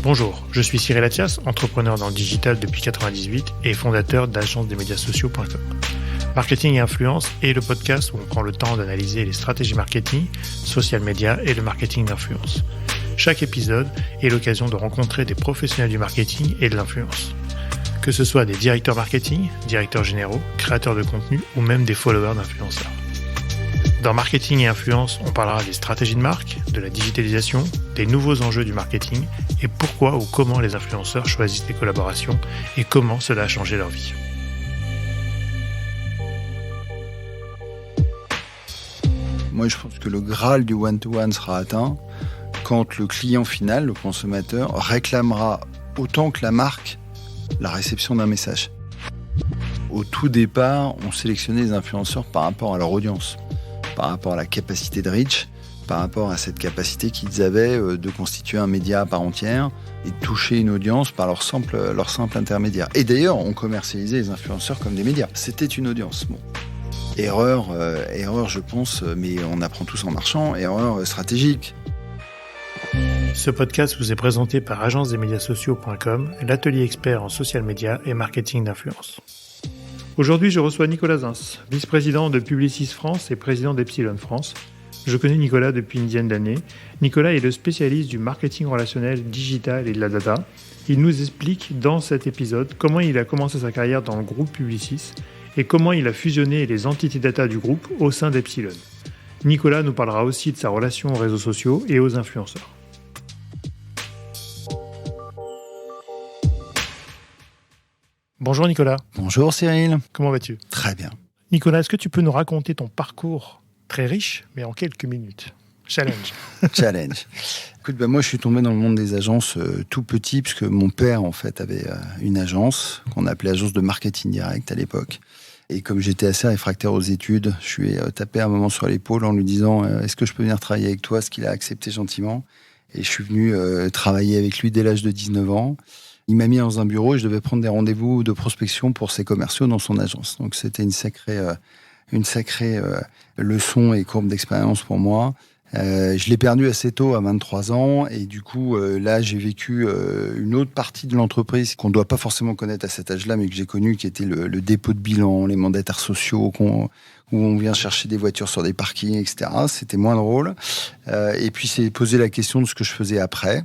Bonjour, je suis Cyril Attias, entrepreneur dans le digital depuis 1998 et fondateur d'agence-des-médias-sociaux.com. Marketing et influence est le podcast où on prend le temps d'analyser les stratégies marketing, social media et le marketing d'influence. Chaque épisode est l'occasion de rencontrer des professionnels du marketing et de l'influence. Que ce soit des directeurs marketing, directeurs généraux, créateurs de contenu ou même des followers d'influenceurs. Dans Marketing et Influence, on parlera des stratégies de marque, de la digitalisation, des nouveaux enjeux du marketing et pourquoi ou comment les influenceurs choisissent les collaborations et comment cela a changé leur vie. Moi, je pense que le Graal du one-to-one sera atteint quand le client final, le consommateur, réclamera autant que la marque la réception d'un message. Au tout départ, on sélectionnait les influenceurs par rapport à leur audience, par rapport à la capacité de reach, par rapport à cette capacité qu'ils avaient de constituer un média à part entière et de toucher une audience par leur simple intermédiaire. Et d'ailleurs, on commercialisait les influenceurs comme des médias. C'était une audience. Bon. Erreur, je pense, mais on apprend tous en marchant, erreur stratégique. Ce podcast vous est présenté par agence-des-médias-sociaux.com, l'atelier expert en social media et marketing d'influence. Aujourd'hui, je reçois Nicolas Zins, vice-président de Publicis France et président d'Epsilon France. Je connais Nicolas depuis une dizaine d'années. Nicolas est le spécialiste du marketing relationnel digital et de la data. Il nous explique dans cet épisode comment il a commencé sa carrière dans le groupe Publicis et comment il a fusionné les entités data du groupe au sein d'Epsilon. Nicolas nous parlera aussi de sa relation aux réseaux sociaux et aux influenceurs. Bonjour Nicolas. Bonjour Cyril. Comment vas-tu ? Très bien. Nicolas, est-ce que tu peux nous raconter ton parcours très riche, mais en quelques minutes ? Challenge. Challenge. Écoute, moi je suis tombé dans le monde des agences tout petit, puisque mon père en fait avait une agence qu'on appelait agence de marketing direct à l'époque. Et comme j'étais assez réfractaire aux études, je lui ai tapé un moment sur l'épaule en lui disant est-ce que je peux venir travailler avec toi ? Ce qu'il a accepté gentiment. Et je suis venu travailler avec lui dès l'âge de 19 ans. Il m'a mis dans un bureau et je devais prendre des rendez-vous de prospection pour ses commerciaux dans son agence. Donc c'était une sacrée leçon et courbe d'expérience pour moi. Je l'ai perdu assez tôt, à 23 ans, et du coup, là, j'ai vécu une autre partie de l'entreprise qu'on ne doit pas forcément connaître à cet âge-là, mais que j'ai connu, qui était le dépôt de bilan, les mandataires sociaux, où on vient chercher des voitures sur des parkings, etc. C'était moins drôle. Et puis, c'est poser la question de ce que je faisais après.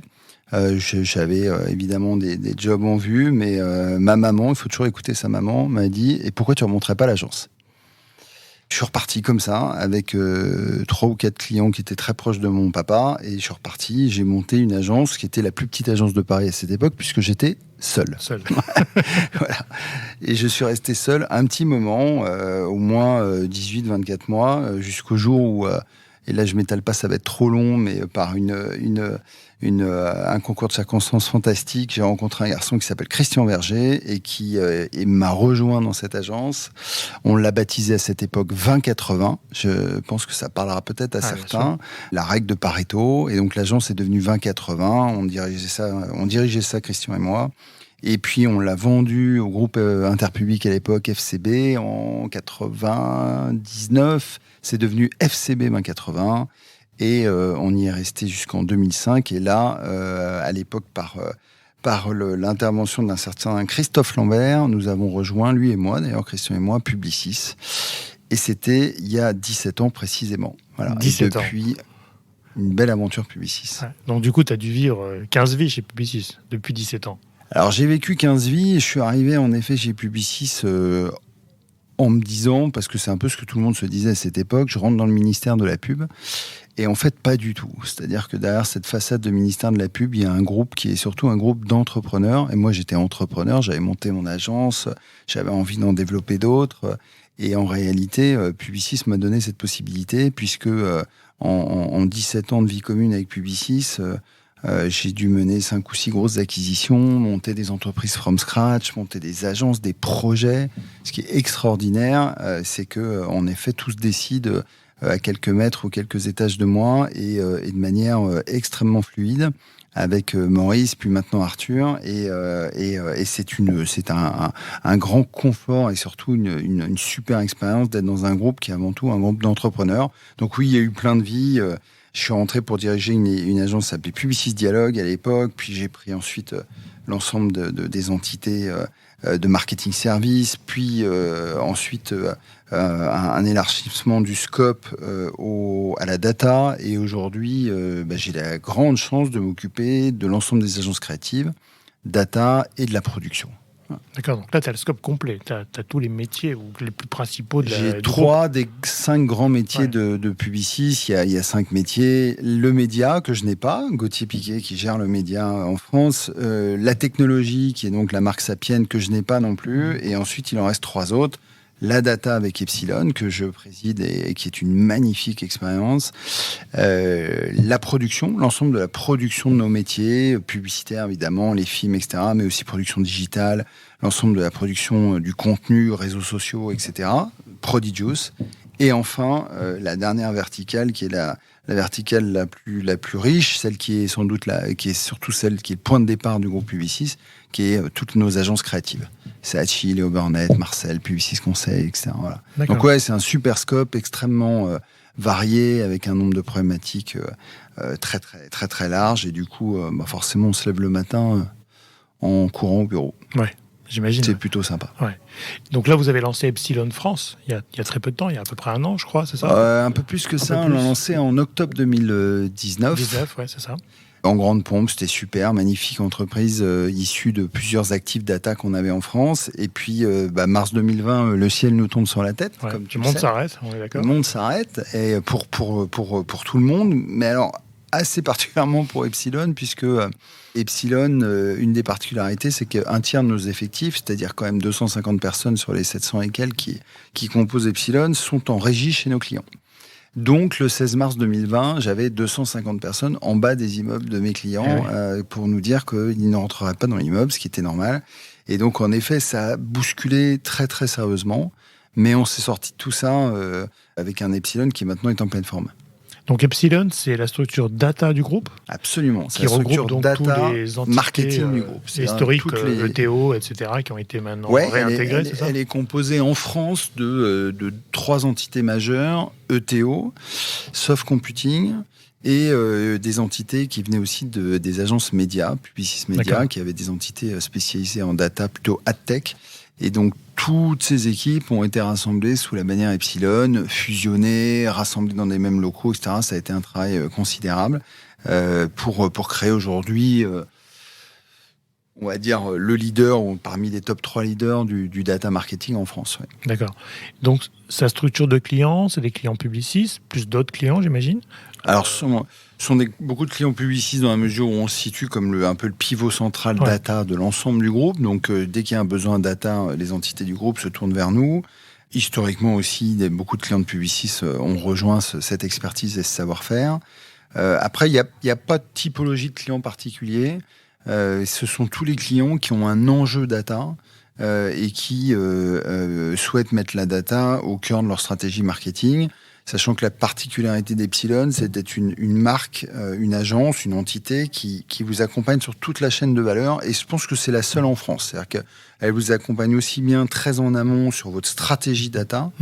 J'avais évidemment des jobs en vue, mais ma maman, il faut toujours écouter sa maman, m'a dit « Et pourquoi tu ne remonterais pas l'agence ?» Je suis reparti comme ça, avec 3 ou 4 clients qui étaient très proches de mon papa, et je suis reparti, j'ai monté une agence qui était la plus petite agence de Paris à cette époque, puisque j'étais seul. Voilà. Et je suis resté seul un petit moment, au moins 18-24 mois, jusqu'au jour où... et là, je m'étale pas, ça va être trop long, mais par un concours de circonstances fantastique, j'ai rencontré un garçon qui s'appelle Christian Verger et qui m'a rejoint dans cette agence. On l'a baptisé à cette époque 20-80. Je pense que ça parlera peut-être à certains. La règle de Pareto. Et donc, l'agence est devenue 20-80. On dirigeait ça, Christian et moi. Et puis, on l'a vendu au groupe Interpublic à l'époque, FCB, en 99. C'est devenu FCB 20-80. Et on y est resté jusqu'en 2005. Et là, à l'époque, par l'intervention d'un certain Christophe Lambert, nous avons rejoint, lui et moi, d'ailleurs, Christian et moi, Publicis. Et c'était il y a 17 ans précisément. Voilà. 17 et depuis, une belle aventure Publicis. Ouais. Donc du coup, tu as dû vivre 15 vies chez Publicis depuis 17 ans. Alors, j'ai vécu 15 vies et je suis arrivé, en effet, chez Publicis en me disant, parce que c'est un peu ce que tout le monde se disait à cette époque, je rentre dans le ministère de la pub. Et en fait, pas du tout. C'est-à-dire que derrière cette façade de ministère de la pub, il y a un groupe qui est surtout un groupe d'entrepreneurs. Et moi, j'étais entrepreneur, j'avais monté mon agence, j'avais envie d'en développer d'autres. Et en réalité, Publicis m'a donné cette possibilité, puisque en 17 ans de vie commune avec Publicis, j'ai dû mener 5 ou 6 grosses acquisitions, monter des entreprises from scratch, monter des agences, des projets. Ce qui est extraordinaire, c'est que en effet, tout se décide à quelques mètres ou quelques étages de moi et de manière extrêmement fluide avec Maurice, puis maintenant Arthur. Et c'est un grand confort et surtout une super expérience d'être dans un groupe qui est avant tout un groupe d'entrepreneurs. Donc oui, il y a eu plein de vies. Je suis rentré pour diriger une agence qui s'appelait Publicis Dialogue à l'époque, puis j'ai pris ensuite l'ensemble des entités de marketing service, puis ensuite un élargissement du scope à la data. Et aujourd'hui, j'ai la grande chance de m'occuper de l'ensemble des agences créatives, data et de la production. D'accord, donc là, tu as le scope complet. Tu as tous les métiers ou les plus principaux de J'ai du 3 des 5 grands métiers Ouais. de Publicis. Il y a 5 métiers. Le média, que je n'ai pas, Gauthier Piquet, qui gère le média en France. La technologie, qui est donc la marque Sapiens, que je n'ai pas non plus. Et ensuite, il en reste 3 autres. La data avec Epsilon, que je préside et qui est une magnifique expérience. La production, l'ensemble de la production de nos métiers, publicitaires évidemment, les films, etc., mais aussi production digitale, l'ensemble de la production du contenu, réseaux sociaux, etc., Prodigious. Et enfin, la dernière verticale, qui est la verticale la plus riche, celle qui est sans doute qui est surtout celle qui est le point de départ du groupe Publicis, qui est toutes nos agences créatives. Saatchi, Léo Burnett, Marcel, Publicis Conseil, etc. Voilà. Donc ouais, c'est un super scope extrêmement varié, avec un nombre de problématiques très, très, très, très large. Et du coup, forcément, on se lève le matin en courant au bureau. Ouais, j'imagine. C'est plutôt sympa. Ouais. Donc là, vous avez lancé Epsilon France il y a très peu de temps, il y a à peu près 1 an, je crois, c'est ça Un peu plus que ça. On l'a lancé en octobre 2019. 19, ouais, c'est ça. En grande pompe, c'était super, magnifique entreprise issue de plusieurs actifs data qu'on avait en France. Et puis, mars 2020, le ciel nous tombe sur la tête. Ouais, comme tu le le monde sais. s'arrête, on est d'accord. Le monde s'arrête, et pour tout le monde. Mais alors, assez particulièrement pour Epsilon, puisque Epsilon, une des particularités, c'est qu'un tiers de nos effectifs, c'est-à-dire quand même 250 personnes sur les 700 et quelques qui composent Epsilon, sont en régie chez nos clients. Donc, le 16 mars 2020, j'avais 250 personnes en bas des immeubles de mes clients pour nous dire qu'ils ne rentreraient pas dans l'immeuble, ce qui était normal. Et donc, en effet, ça a bousculé très, très sérieusement. Mais on s'est sorti de tout ça avec un Epsilon qui maintenant est en pleine forme. Donc Epsilon, c'est la structure data du groupe Absolument. C'est qui la structure regroupe donc data, tous les entités marketing du groupe. C'est historiques, les... ETO, etc., qui ont été maintenant réintégrées, c'est ça? Elle est composée en France de 3 entités majeures, ETO, Soft Computing, et des entités qui venaient aussi des agences médias, Publicis Média, qui avaient des entités spécialisées en data, plutôt ad-tech. Et donc, toutes ces équipes ont été rassemblées sous la bannière Epsilon, fusionnées, rassemblées dans des mêmes locaux, etc. Ça a été un travail considérable pour créer aujourd'hui, on va dire, le leader, ou parmi les top 3 leaders du data marketing en France. Ouais. D'accord. Donc, sa structure de clients, c'est des clients Publicis, plus d'autres clients, j'imagine? Alors, ce sont beaucoup de clients Publicis dans la mesure où on se situe comme un peu le pivot central data de l'ensemble du groupe. Donc, dès qu'il y a un besoin data, les entités du groupe se tournent vers nous. Historiquement aussi, beaucoup de clients de Publicis ont rejoint cette expertise et ce savoir-faire. Après, il n'y a pas de typologie de clients particulier. Ce sont tous les clients qui ont un enjeu data et qui souhaitent mettre la data au cœur de leur stratégie marketing. Sachant que la particularité d'Epsilon, c'est d'être une marque, une agence, une entité qui vous accompagne sur toute la chaîne de valeur. Et je pense que c'est la seule en France. C'est-à-dire qu'elle vous accompagne aussi bien très en amont sur votre stratégie data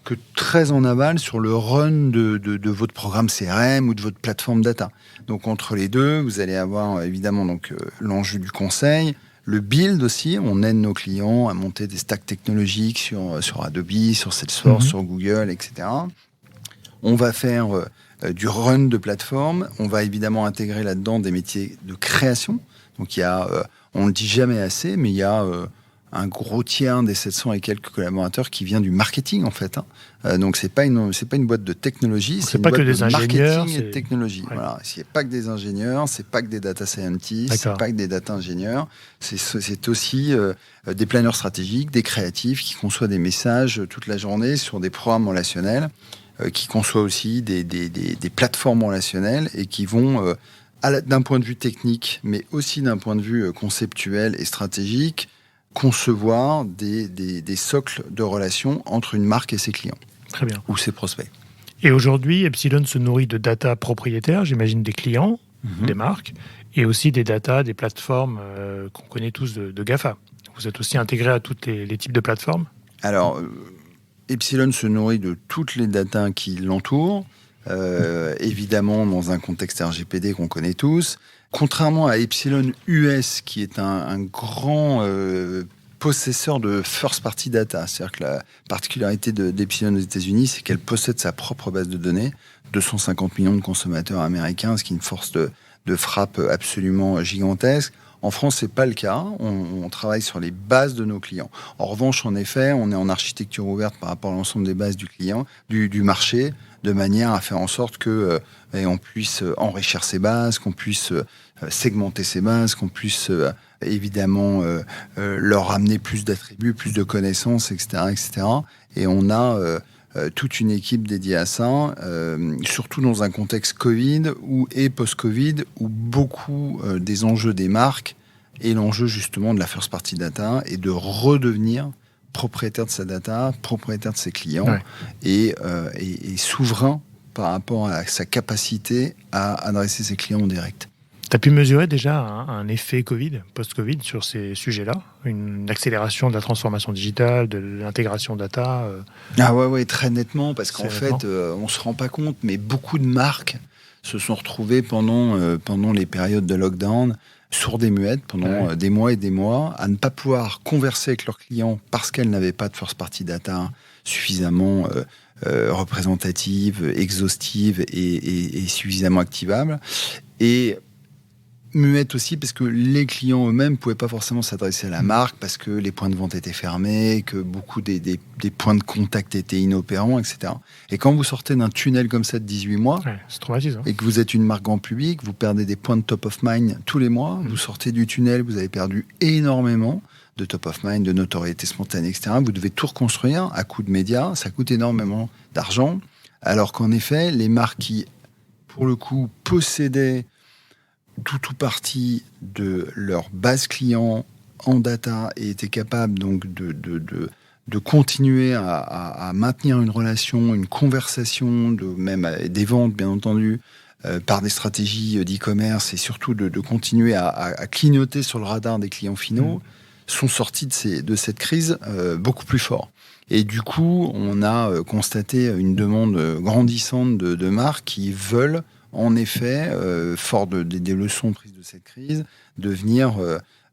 que très en aval sur le run de votre programme CRM ou de votre plateforme data. Donc entre les deux, vous allez avoir évidemment l'enjeu du conseil, le build aussi. On aide nos clients à monter des stacks technologiques sur Adobe, sur Salesforce, sur Google, etc. On va faire du run de plateforme. On va évidemment intégrer là-dedans des métiers de création. Donc il y a, on ne le dit jamais assez, mais il y a un gros tiers des 700 et quelques collaborateurs qui vient du marketing en fait. Donc c'est pas une boîte de technologie, c'est une boîte de marketing et de technologie. Ouais. Voilà, c'est pas que des ingénieurs, c'est pas que des data scientists, c'est pas que des data ingénieurs. C'est aussi des planeurs stratégiques, des créatifs qui conçoivent des messages toute la journée sur des programmes relationnels, qui conçoivent aussi des plateformes relationnelles et qui vont, d'un point de vue technique, mais aussi d'un point de vue conceptuel et stratégique, concevoir des socles de relations entre une marque et ses clients. Très bien. Ou ses prospects. Et aujourd'hui, Epsilon se nourrit de data propriétaires, j'imagine des clients, des marques, et aussi des data, des plateformes qu'on connaît tous de GAFA. Vous êtes aussi intégré à tous les types de plateformes ? Alors, Epsilon se nourrit de toutes les datas qui l'entourent. évidemment dans un contexte RGPD qu'on connaît tous. Contrairement à Epsilon US, qui est un grand possesseur de first party data, c'est-à-dire que la particularité d'Epsilon aux États-Unis, c'est qu'elle possède sa propre base de données, 250 millions de consommateurs américains, ce qui est une force de frappe absolument gigantesque. En France, c'est pas le cas. On travaille sur les bases de nos clients. En revanche, en effet, on est en architecture ouverte par rapport à l'ensemble des bases du client, du marché, de manière à faire en sorte que on puisse enrichir ces bases, qu'on puisse segmenter ces bases, qu'on puisse évidemment leur amener plus d'attributs, plus de connaissances, etc., etc. Et on a toute une équipe dédiée à ça, surtout dans un contexte Covid et post-Covid, où beaucoup des enjeux des marques et l'enjeu justement de la first party data est de redevenir propriétaire de sa data, propriétaire de ses clients et souverain par rapport à sa capacité à adresser ses clients en direct. Tu as pu mesurer déjà un effet Covid, post-Covid, sur ces sujets-là? Une accélération de la transformation digitale, de l'intégration data Ah ouais, très nettement, parce qu'en fait, on ne se rend pas compte, mais beaucoup de marques se sont retrouvées pendant les périodes de lockdown, sourdes et muettes, pendant des mois et des mois, à ne pas pouvoir converser avec leurs clients parce qu'elles n'avaient pas de first party data suffisamment représentative, exhaustive et suffisamment activable. Et muette aussi parce que les clients eux-mêmes ne pouvaient pas forcément s'adresser à la marque parce que les points de vente étaient fermés, que beaucoup des points de contact étaient inopérants, etc. Et quand vous sortez d'un tunnel comme ça de 18 mois, c'est traumatisant. Et que vous êtes une marque grand public, vous perdez des points de top of mind tous les mois, vous sortez du tunnel, vous avez perdu énormément de top of mind, de notoriété spontanée, etc. Vous devez tout reconstruire à coup de médias, ça coûte énormément d'argent, alors qu'en effet, les marques qui, pour le coup, possédaient tout partie de leur base client en data et étaient capables donc de continuer à maintenir une relation, une conversation, même des ventes bien entendu, par des stratégies d'e-commerce et surtout de continuer à clignoter sur le radar des clients finaux, sont sortis de cette crise beaucoup plus fort. Et du coup, on a constaté une demande grandissante de marques qui veulent en effet, fort des leçons prises de cette crise, devenir,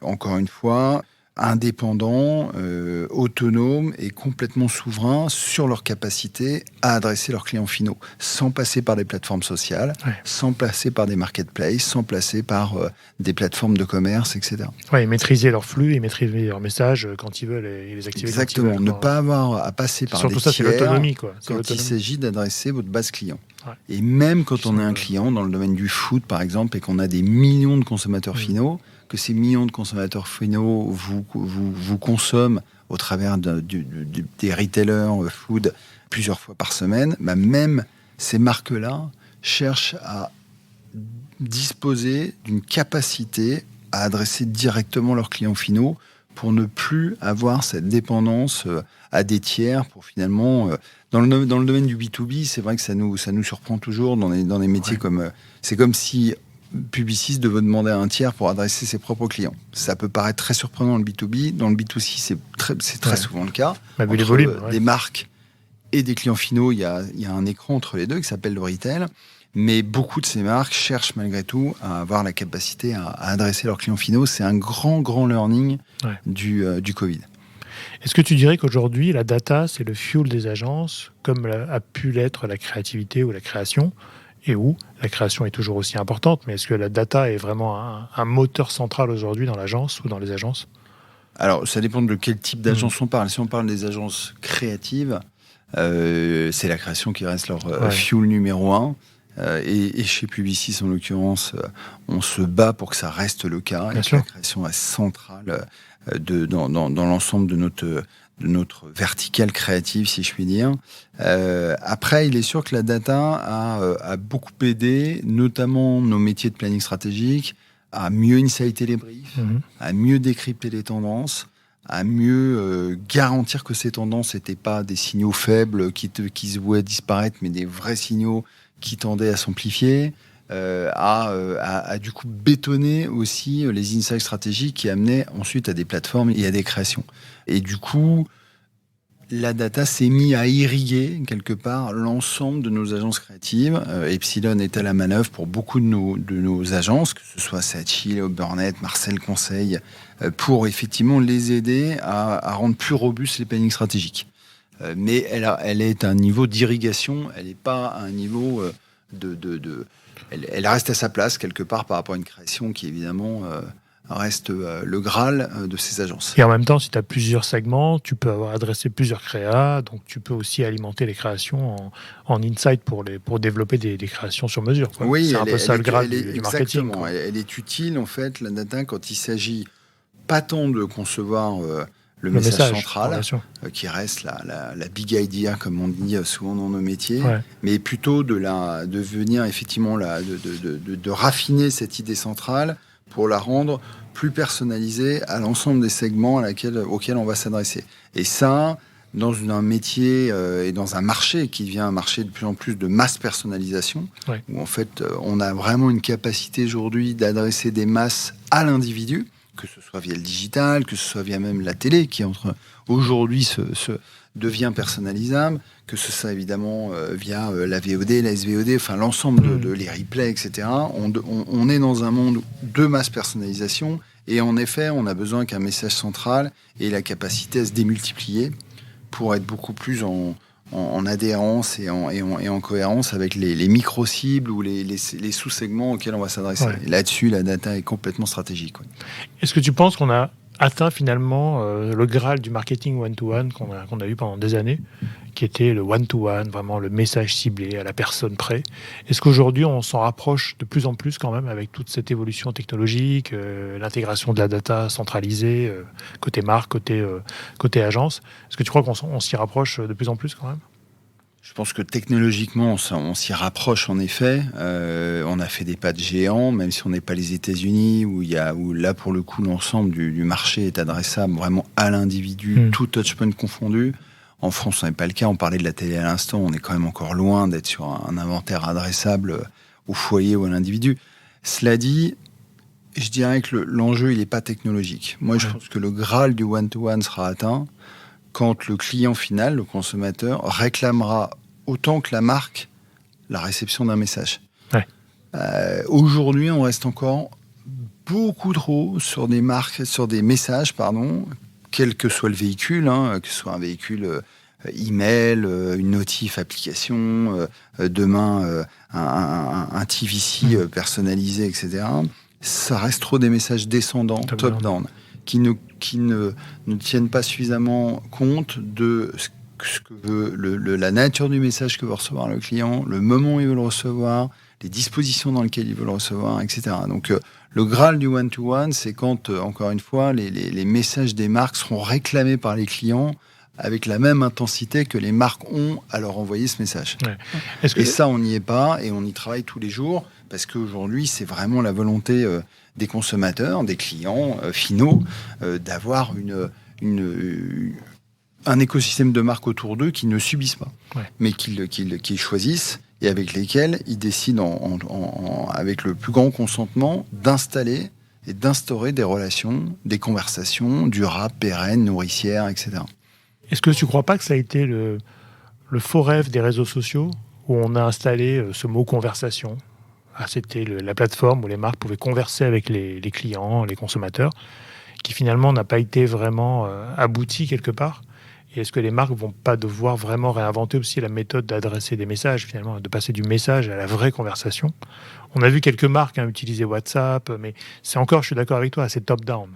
encore une fois, indépendants, autonomes et complètement souverains sur leur capacité à adresser leurs clients finaux, sans passer par des plateformes sociales, sans passer par des marketplaces, sans passer par des plateformes de commerce, etc. Et maîtriser leur flux et maîtriser leurs messages quand ils veulent et les activer. Exactement, quand ils veulent, ne pas avoir à passer par surtout des ça, tiers c'est l'autonomie, quand il s'agit d'adresser votre base client. Et même quand on est un client dans le domaine du food, par exemple, et qu'on a des millions de consommateurs finaux, que ces millions de consommateurs finaux vous consomment au travers des retailers food plusieurs fois par semaine, même ces marques-là cherchent à disposer d'une capacité à adresser directement leurs clients finaux pour ne plus avoir cette dépendance à des tiers pour finalement... Dans le domaine du B2B, c'est vrai que ça nous surprend toujours dans des métiers comme... c'est comme si Publicis devait demander à un tiers pour adresser ses propres clients. Ça peut paraître très surprenant dans le B2B. Dans le B2C, c'est très souvent le cas. Entre les volumes, des marques et des clients finaux, il y a un écran entre les deux qui s'appelle le retail. Mais beaucoup de ces marques cherchent malgré tout à avoir la capacité à adresser leurs clients finaux. C'est un grand learning du Covid. Est-ce que tu dirais qu'aujourd'hui, la data, c'est le fuel des agences, comme a pu l'être la créativité ou la création, et où la création est toujours aussi importante, mais est-ce que la data est vraiment un moteur central aujourd'hui dans l'agence ou dans les agences? Alors, ça dépend de quel type d'agence on parle. Si on parle des agences créatives, c'est la création qui reste leur fuel numéro 1. Et chez Publicis, en l'occurrence, on se bat pour que ça reste le cas. La création est centrale dans l'ensemble de notre verticale créative, si je puis dire. Après, il est sûr que la data a beaucoup aidé, notamment nos métiers de planning stratégique, à mieux insighter les briefs, à mieux décrypter les tendances, à mieux garantir que ces tendances n'étaient pas des signaux faibles qui se vouaient disparaître, mais des vrais signaux qui tendaient à s'amplifier, à du coup bétonner aussi les insights stratégiques qui amenaient ensuite à des plateformes et à des créations. Et du coup, la data s'est mise à irriguer quelque part l'ensemble de nos agences créatives. Epsilon est à la manœuvre pour beaucoup de nos agences, que ce soit Saatchi, Léo Burnett, Marcel Conseil, pour effectivement les aider à rendre plus robustes les plannings stratégiques. Mais elle est à un niveau d'irrigation, elle n'est pas à un niveau elle reste à sa place quelque part par rapport à une création qui évidemment reste le Graal de ces agences. Et en même temps, si tu as plusieurs segments, tu peux avoir adressé plusieurs créas, donc tu peux aussi alimenter les créations en insight pour développer des créations sur mesure. Quoi. Oui, c'est un peu ça le Graal du marketing. Exactement, elle est utile en fait, la data, quand il s'agit pas tant de concevoir le message central, qui reste la big idea, comme on dit souvent dans nos métiers, mais plutôt de venir effectivement de raffiner cette idée centrale pour la rendre plus personnalisée à l'ensemble des segments auxquels on va s'adresser. Et ça, dans un métier et dans un marché qui devient un marché de plus en plus de masse personnalisation, où en fait on a vraiment une capacité aujourd'hui d'adresser des masses à l'individu, que ce soit via le digital, que ce soit via même la télé, qui aujourd'hui devient personnalisable, que ce soit évidemment via la VOD, la SVOD, enfin l'ensemble de les replays, etc. On est dans un monde de masse personnalisation, et en effet, on a besoin qu'un message central ait la capacité à se démultiplier pour être beaucoup plus en adhérence et en cohérence avec les micro-cibles ou les sous-segments auxquels on va s'adresser. Et là-dessus, la data est complètement stratégique. Est-ce que tu penses qu'on a atteint finalement le Graal du marketing one-to-one qu'on a eu pendant des années, qui était le one-to-one, vraiment le message ciblé à la personne près? Est-ce qu'aujourd'hui, on s'en rapproche de plus en plus quand même avec toute cette évolution technologique, l'intégration de la data centralisée, côté marque, côté agence? Est-ce que tu crois qu'on s'y rapproche de plus en plus quand même? Je pense que technologiquement, on s'y rapproche en effet. On a fait des pas de géants, même si on n'est pas les États-Unis, où là, pour le coup, l'ensemble du marché est adressable vraiment à l'individu, tout touchpoint confondu. En France, ce n'est pas le cas. On parlait de la télé à l'instant. On est quand même encore loin d'être sur un inventaire adressable au foyer ou à l'individu. Cela dit, je dirais que l'enjeu, il n'est pas technologique. Moi, je pense que le Graal du one-to-one sera atteint quand le client final, le consommateur, réclamera autant que la marque la réception d'un message. Aujourd'hui, on reste encore beaucoup trop sur des messages, quel que soit le véhicule, que ce soit un véhicule email, une notif application, demain un TVC personnalisé, personnalisé, etc. Ça reste trop des messages descendants, top-down, qui ne tiennent pas suffisamment compte de ce que veut la nature du message que veut recevoir le client, le moment où il veut le recevoir, les dispositions dans lesquelles il veut le recevoir, etc. Donc le Graal du one-to-one, c'est quand, encore une fois, les messages des marques seront réclamés par les clients avec la même intensité que les marques ont à leur envoyer ce message. Et ça, on n'y est pas, et on y travaille tous les jours, parce qu'aujourd'hui, c'est vraiment la volonté des consommateurs, des clients finaux, d'avoir un écosystème de marques autour d'eux qui ne subissent pas, mais qui choisissent, et avec lesquels ils décident, avec le plus grand consentement, d'installer et d'instaurer des relations, des conversations durables, pérennes, nourricières, etc. Est-ce que tu ne crois pas que ça a été le faux rêve des réseaux sociaux, où on a installé ce mot conversation? C'était la plateforme où les marques pouvaient converser avec les clients, les consommateurs, qui finalement n'a pas été vraiment abouti quelque part. Et est-ce que les marques ne vont pas devoir vraiment réinventer aussi la méthode d'adresser des messages, finalement, de passer du message à la vraie conversation? On a vu quelques marques utiliser WhatsApp, mais c'est encore, je suis d'accord avec toi, c'est top-down.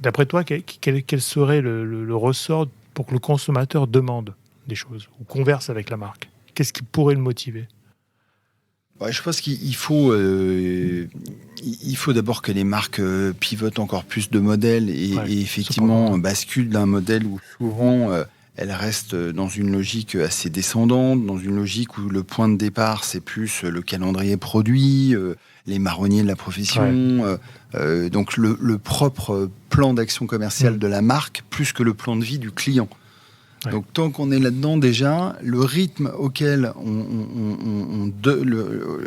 D'après toi, quel serait le ressort pour que le consommateur demande des choses ou converse avec la marque? Qu'est-ce qui pourrait le motiver? Je pense qu'il faut d'abord que les marques pivotent encore plus de modèles et effectivement basculent d'un modèle où souvent elles restent dans une logique assez descendante, dans une logique où le point de départ c'est plus le calendrier produit, les marronniers de la profession, donc le propre plan d'action commerciale de la marque plus que le plan de vie du client. Donc tant qu'on est là-dedans déjà, le rythme auquel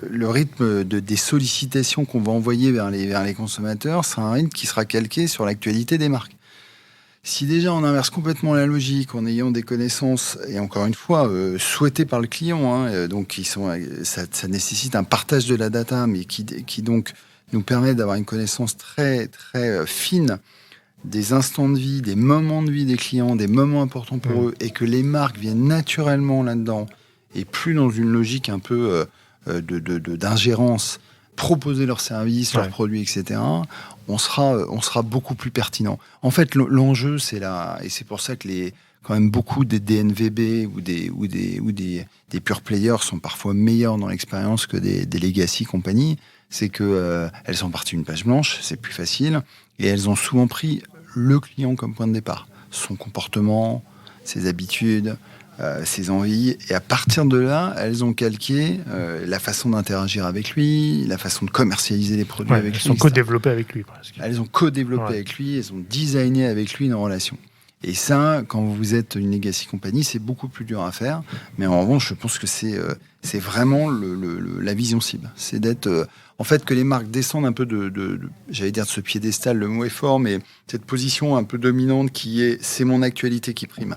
le rythme des sollicitations qu'on va envoyer vers les consommateurs sera un rythme qui sera calqué sur l'actualité des marques. Si déjà on inverse complètement la logique en ayant des connaissances, et encore une fois, souhaitées par le client, donc ça nécessite un partage de la data, mais qui donc nous permet d'avoir une connaissance très, très fine des instants de vie, des moments de vie des clients, des moments importants pour eux, et que les marques viennent naturellement là-dedans, et plus dans une logique un peu d'ingérence, proposer leurs services, leurs produits, etc., on sera beaucoup plus pertinent. En fait, l'enjeu, c'est là, et c'est pour ça que quand même beaucoup des DNVB ou des pure players sont parfois meilleurs dans l'expérience que des legacy compagnies, c'est que elles sont parties d'une page blanche, c'est plus facile, et elles ont souvent pris le client comme point de départ, son comportement, ses habitudes, ses envies, et à partir de là, elles ont calqué la façon d'interagir avec lui, la façon de commercialiser les produits avec lui. Elles sont co-développées avec lui, presque. Elles ont co-développé avec lui, elles ont designé avec lui une relation. Et ça, quand vous êtes une legacy compagnie, c'est beaucoup plus dur à faire. Mais en revanche, je pense que c'est vraiment la vision cible. C'est d'être... en fait, que les marques descendent un peu j'allais dire de ce piédestal, le mot est fort, mais cette position un peu dominante qui est « c'est mon actualité qui prime ».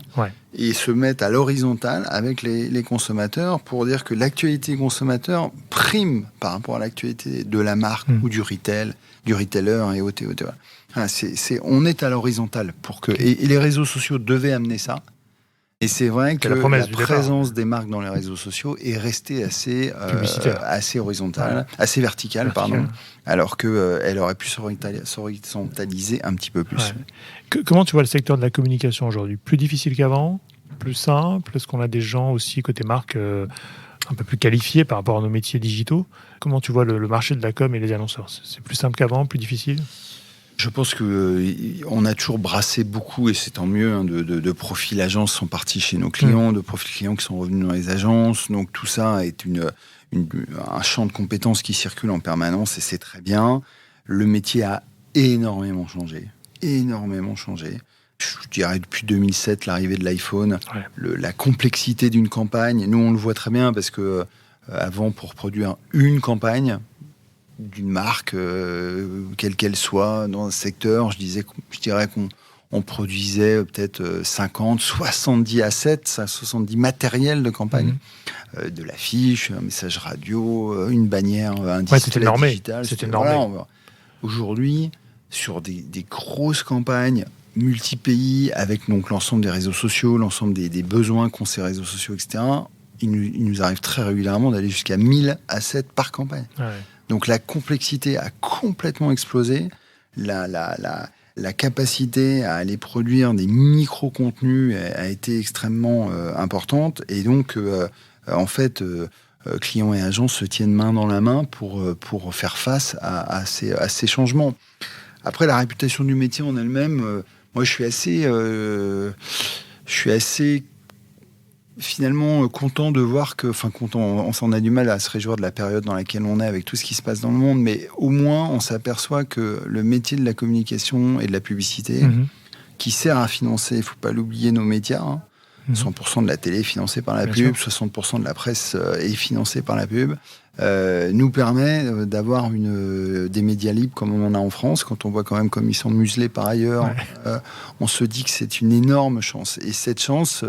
Et se mettent à l'horizontale avec les consommateurs pour dire que l'actualité consommateur prime par rapport à l'actualité de la marque ou du retailer et OTO. On est à l'horizontale pour que et les réseaux sociaux devaient amener ça. Et c'est vrai que la présence des marques dans les réseaux sociaux est restée assez horizontale, assez verticale, alors qu'elle aurait pu s'horizontaliser un petit peu plus. Comment tu vois le secteur de la communication aujourd'hui ? Plus difficile qu'avant ? Plus simple ? Est-ce qu'on a des gens aussi côté marque un peu plus qualifiés par rapport à nos métiers digitaux ? Comment tu vois le marché de la com et les annonceurs ? C'est plus simple qu'avant, plus difficile ? Je pense qu'on a toujours brassé beaucoup, et c'est tant mieux, de profils agences sont partis chez nos clients, de profils clients qui sont revenus dans les agences. Donc tout ça est un champ de compétences qui circule en permanence, et c'est très bien. Le métier a énormément changé. Je dirais depuis 2007, l'arrivée de l'iPhone, la complexité d'une campagne. Nous, on le voit très bien parce que avant, pour produire une campagne d'une marque, quelle qu'elle soit, dans un secteur, je dirais qu'on produisait peut-être 50, 70 assets, 70 matériels de campagne. De l'affiche, un message radio, une bannière, un display digital. C'était normé. Aujourd'hui, sur des grosses campagnes multi-pays, avec donc l'ensemble des réseaux sociaux, l'ensemble des besoins qu'ont ces réseaux sociaux, etc., il nous arrive très régulièrement d'aller jusqu'à 1000 assets par campagne. Donc la complexité a complètement explosé. La capacité à aller produire des micro-contenus a été extrêmement importante. Et donc, en fait, clients et agences se tiennent main dans la main pour faire face à ces changements. Après, la réputation du métier en elle-même, moi, je suis assez finalement content de voir on s'en a du mal à se réjouir de la période dans laquelle on est avec tout ce qui se passe dans le monde, mais au moins on s'aperçoit que le métier de la communication et de la publicité, qui sert à financer, il ne faut pas l'oublier, nos médias, 100% de la télé est financée par la pub, 60% de la presse est financée par la pub, nous permet d'avoir des médias libres comme on en a en France. Quand on voit quand même comme ils sont muselés par ailleurs, on se dit que c'est une énorme chance. Et cette chance...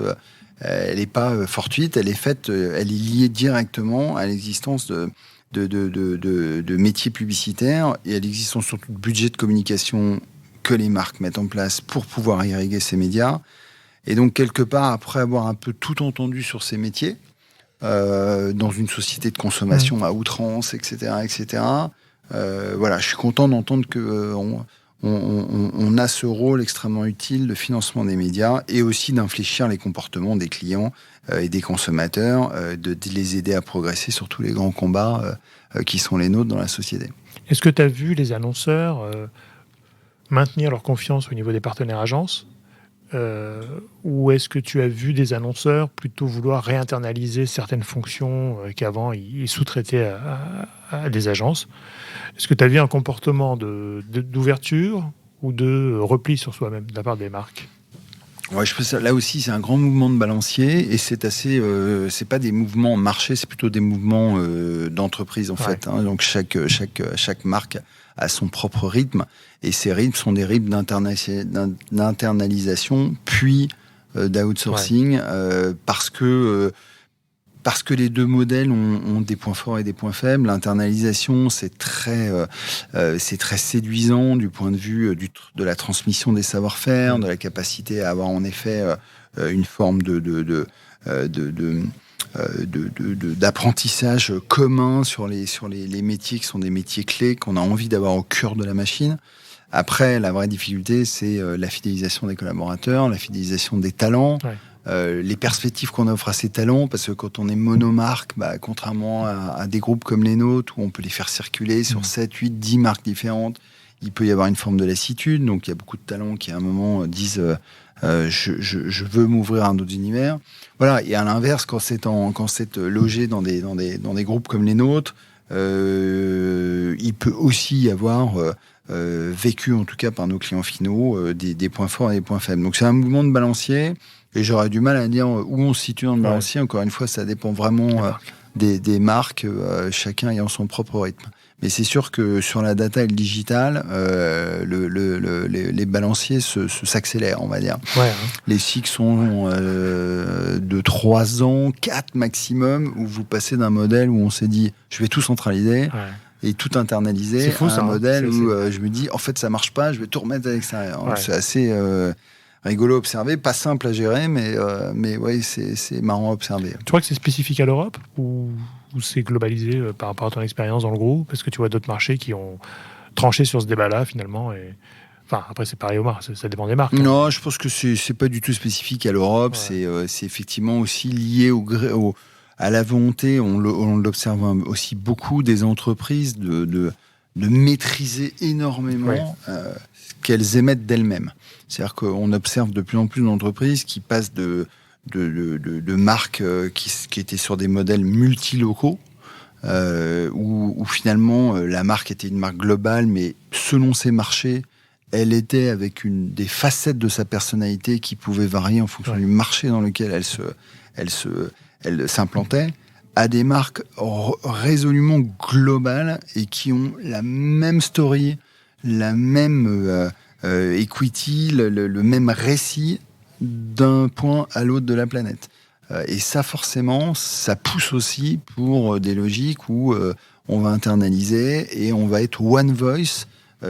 elle n'est pas fortuite, elle est liée directement à l'existence de métiers publicitaires et à l'existence surtout de budgets de communication que les marques mettent en place pour pouvoir irriguer ces médias. Et donc, quelque part, après avoir un peu tout entendu sur ces métiers, dans une société de consommation à outrance, etc., je suis content d'entendre on a ce rôle extrêmement utile de financement des médias et aussi d'infléchir les comportements des clients et des consommateurs, de les aider à progresser sur tous les grands combats qui sont les nôtres dans la société. Est-ce que tu as vu les annonceurs maintenir leur confiance au niveau des partenaires agences ou est-ce que tu as vu des annonceurs plutôt vouloir réinternaliser certaines fonctions qu'avant ils sous-traitaient à des agences ? Est-ce que tu as vu un comportement d'ouverture ou de repli sur soi-même de la part des marques ? Ouais, là aussi, c'est un grand mouvement de balancier et c'est assez. C'est pas des mouvements marché, c'est plutôt des mouvements d'entreprise en fait. Hein. Donc chaque marque a son propre rythme et ces rythmes sont des rythmes d'internalisation puis d'outsourcing parce que les deux modèles ont des points forts et des points faibles. L'internalisation, c'est très séduisant du point de vue de la transmission des savoir-faire, de la capacité à avoir en effet une forme d'apprentissage commun sur les métiers qui sont des métiers clés qu'on a envie d'avoir au cœur de la machine. Après, la vraie difficulté, c'est la fidélisation des collaborateurs, la fidélisation des talents. Ouais. Les perspectives qu'on offre à ces talents, parce que quand on est monomarque, contrairement à des groupes comme les nôtres, où on peut les faire circuler sur 7, 8, 10 marques différentes, il peut y avoir une forme de lassitude. Donc il y a beaucoup de talents qui à un moment disent je veux m'ouvrir à un autre univers. Voilà. Et à l'inverse, quand c'est logé dans des groupes comme les nôtres, il peut aussi y avoir vécu, en tout cas par nos clients finaux, des points forts et des points faibles. Donc c'est un mouvement de balancier. Et j'aurais du mal à dire où on se situe dans le balancier. Encore une fois, ça dépend vraiment des marques, chacun ayant son propre rythme. Mais c'est sûr que sur la data et le digital, les balanciers s'accélèrent, on va dire. Ouais, hein. Les cycles sont de 3 ans, 4 maximum, où vous passez d'un modèle où on s'est dit « je vais tout centraliser ». Et tout internaliser, c'est fou, à un modèle où je me dis, en fait, ça marche pas, je vais tout remettre à l'extérieur. Ouais. C'est assez rigolo à observer, pas simple à gérer, mais ouais, c'est marrant à observer. Tu crois que c'est spécifique à l'Europe ou c'est globalisé par rapport à ton expérience dans le groupe? Parce que tu vois d'autres marchés qui ont tranché sur ce débat-là, finalement, et... Enfin, après, c'est pareil aux marques, ça dépend des marques. Non, je pense que c'est pas du tout spécifique à l'Europe, c'est effectivement aussi lié à la volonté, on l'observe aussi beaucoup, des entreprises de maîtriser énormément ce qu'elles émettent d'elles-mêmes. C'est-à-dire qu'on observe de plus en plus d'entreprises qui passent de marques qui étaient sur des modèles multilocaux, où finalement la marque était une marque globale, mais selon ses marchés, elle était avec des facettes de sa personnalité qui pouvaient varier en fonction du marché dans lequel elle s'implantait, à des marques résolument globales et qui ont la même story, la même equity, le même récit d'un point à l'autre de la planète. Et ça, forcément, ça pousse aussi pour des logiques où on va internaliser et on va être one voice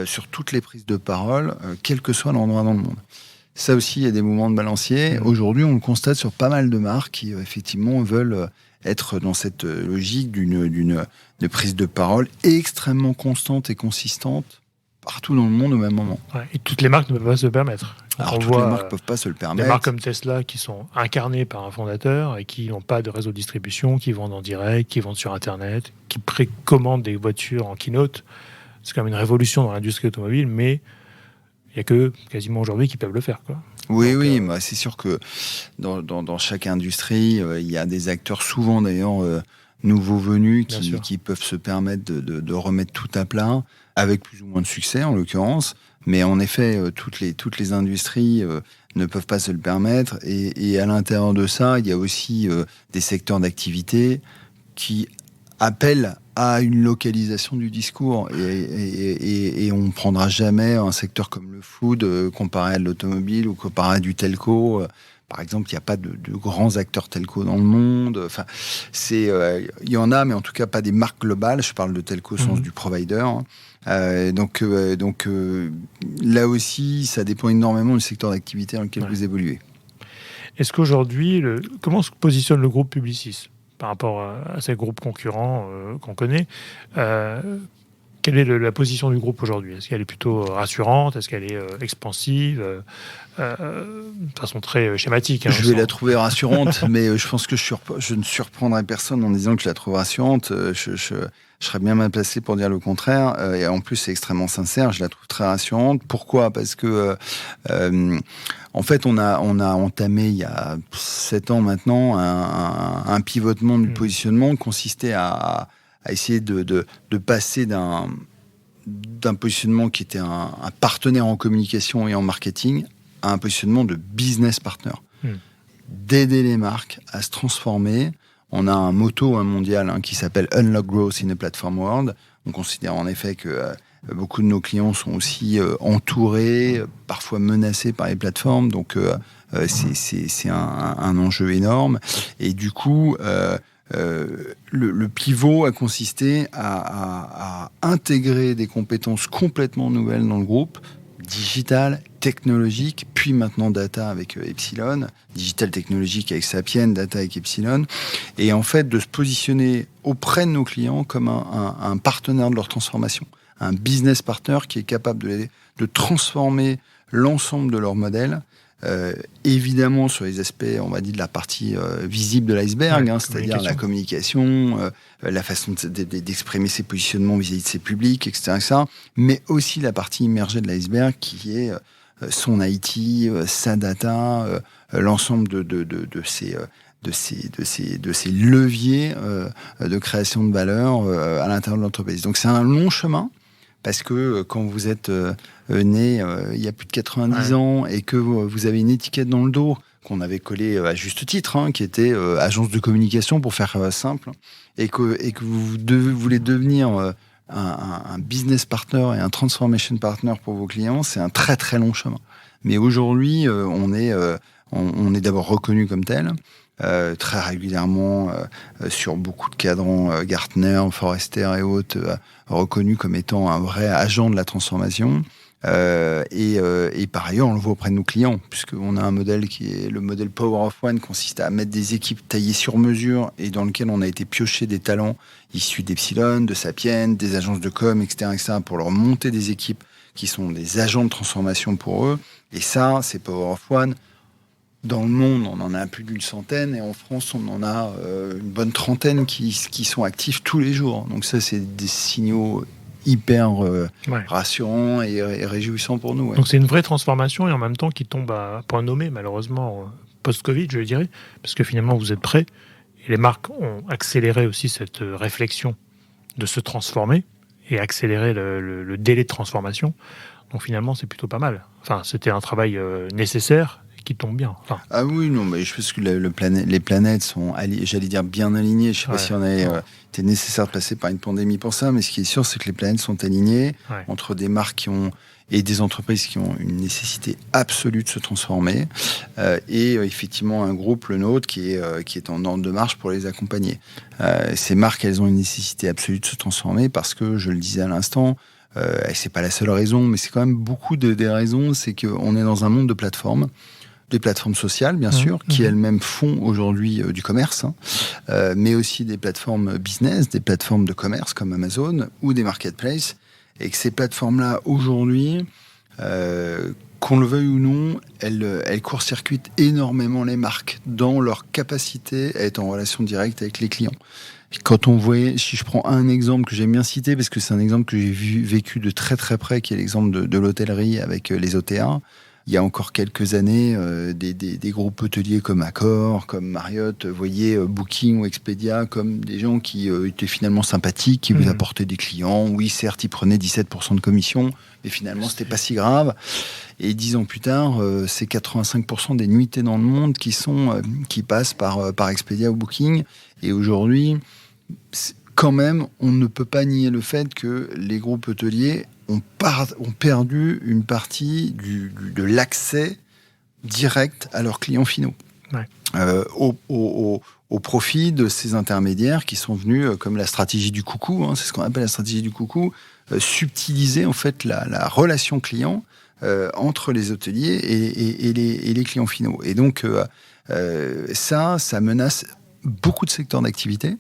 sur toutes les prises de parole, quel que soit l'endroit dans le monde. Ça aussi, il y a des mouvements de balancier. Aujourd'hui, on le constate sur pas mal de marques qui, effectivement, veulent être dans cette logique de prise de parole extrêmement constante et consistante partout dans le monde au même moment. Ouais, et toutes les marques ne peuvent pas se le permettre. Alors, toutes les marques ne peuvent pas se le permettre. Des marques comme Tesla qui sont incarnées par un fondateur et qui n'ont pas de réseau de distribution, qui vendent en direct, qui vendent sur Internet, qui précommandent des voitures en keynote. C'est quand même une révolution dans l'industrie automobile, mais il n'y a que quasiment aujourd'hui qui peuvent le faire, quoi. Oui, donc, oui, c'est sûr que dans chaque industrie, il y a des acteurs, souvent d'ailleurs nouveaux venus, qui peuvent se permettre de remettre tout à plat, avec plus ou moins de succès en l'occurrence. Mais en effet, toutes les industries ne peuvent pas se le permettre. Et à l'intérieur de ça, il y a aussi des secteurs d'activité qui appellent à une localisation du discours. Et on ne prendra jamais un secteur comme le food comparé à de l'automobile ou comparé à du telco. Par exemple, il n'y a pas de grands acteurs telco dans le monde. Enfin, il y en a, mais en tout cas pas des marques globales. Je parle de telco au sens du provider. Donc là aussi, ça dépend énormément du secteur d'activité dans lequel vous évoluez. Est-ce qu'aujourd'hui, comment se positionne le groupe Publicis par rapport à ces groupes concurrents qu'on connaît? Quelle est la position du groupe aujourd'hui? Est-ce qu'elle est plutôt rassurante? Est-ce qu'elle est expansive? De façon très schématique. Je vais la trouver rassurante, mais je pense que je ne surprendrai personne en disant que je la trouve rassurante. Je serais bien mal placé pour dire le contraire. Et en plus, c'est extrêmement sincère. Je la trouve très rassurante. Pourquoi? Parce que, en fait, on a entamé il y a 7 ans maintenant un pivotement du positionnement qui consistait à essayer de passer d'un positionnement qui était un partenaire en communication et en marketing à un positionnement de business partner, d'aider les marques à se transformer. On a un motto mondial qui s'appelle « Unlock Growth in a Platform World ». On considère en effet que beaucoup de nos clients sont aussi entourés, parfois menacés par les plateformes. Donc, c'est un enjeu énorme. Et du coup, le pivot a consisté à intégrer des compétences complètement nouvelles dans le groupe, digital, technologique, puis maintenant data avec Epsilon, digital technologique avec Sapien, data avec Epsilon, et en fait de se positionner auprès de nos clients comme un partenaire de leur transformation, un business partner qui est capable de transformer l'ensemble de leur modèle, évidemment sur les aspects, on va dire, de la partie visible de l'iceberg, c'est-à-dire la communication, la façon d'exprimer ses positionnements vis-à-vis de ses publics, etc., mais aussi la partie immergée de l'iceberg qui est son IT, sa data, l'ensemble de ces leviers de création de valeur à l'intérieur de l'entreprise. Donc c'est un long chemin. Parce que quand vous êtes né il y a plus de 90 ans et que vous avez une étiquette dans le dos qu'on avait collée à juste titre, qui était agence de communication pour faire simple, et que vous voulez devenir un business partner et un transformation partner pour vos clients, c'est un très très long chemin. Mais aujourd'hui, on est d'abord reconnu comme tel. Très régulièrement sur beaucoup de cadrans Gartner, Forrester et autres, reconnu comme étant un vrai agent de la transformation. Et par ailleurs, on le voit auprès de nos clients, puisqu'on a un modèle qui est le modèle Power of One, consiste à mettre des équipes taillées sur mesure et dans lequel on a été piocher des talents issus d'Epsilon, de Sapien, des agences de com, etc., pour leur monter des équipes qui sont des agents de transformation pour eux. Et ça, c'est Power of One. Dans le monde, on en a plus d'une centaine, et en France, on en a une bonne trentaine qui sont actifs tous les jours. Donc ça, c'est des signaux hyper rassurants et réjouissants pour nous. Ouais. Donc c'est une vraie transformation, et en même temps qui tombe à point nommé, malheureusement, post-Covid, je dirais, parce que finalement, vous êtes prêts, et les marques ont accéléré aussi cette réflexion de se transformer, et accéléré le délai de transformation. Donc finalement, c'est plutôt pas mal. Enfin, c'était un travail nécessaire, qui tombe bien. Enfin. Ah oui, non, mais je pense que les planètes sont, j'allais dire, bien alignées. Je ne sais pas si on avait été nécessaire de passer par une pandémie pour ça, mais ce qui est sûr, c'est que les planètes sont alignées entre des marques et des entreprises qui ont une nécessité absolue de se transformer, et effectivement un groupe, le nôtre, qui est en ordre de marche pour les accompagner. Ces marques, elles ont une nécessité absolue de se transformer parce que, je le disais à l'instant, c'est pas la seule raison, mais c'est quand même beaucoup des raisons, c'est qu'on est dans un monde de plateformes, des plateformes sociales, bien sûr, qui elles-mêmes font aujourd'hui du commerce, mais aussi des plateformes business, des plateformes de commerce comme Amazon ou des marketplaces, et que ces plateformes-là, aujourd'hui, qu'on le veuille ou non, elles court-circuitent énormément les marques dans leur capacité à être en relation directe avec les clients. Quand on voyait, si je prends un exemple que j'aime bien citer, parce que c'est un exemple que j'ai vécu de très très près, qui est l'exemple de l'hôtellerie avec les OTA. Il y a encore quelques années, des groupes hôteliers comme Accor, comme Marriott, voyaient Booking ou Expedia comme des gens qui étaient finalement sympathiques, qui vous apportaient des clients. Oui, certes, ils prenaient 17% de commission, mais finalement, c'était pas si grave. Et 10 ans plus tard, c'est 85% des nuitées dans le monde qui passent par Expedia ou Booking. Et aujourd'hui, quand même, on ne peut pas nier le fait que les groupes hôteliers ont perdu une partie de l'accès direct à leurs clients finaux, au profit de ces intermédiaires qui sont venus, comme la stratégie du coucou, c'est ce qu'on appelle la stratégie du coucou, subtiliser en fait la relation client entre les hôteliers et les clients finaux. Et donc ça menace beaucoup de secteurs d'activité.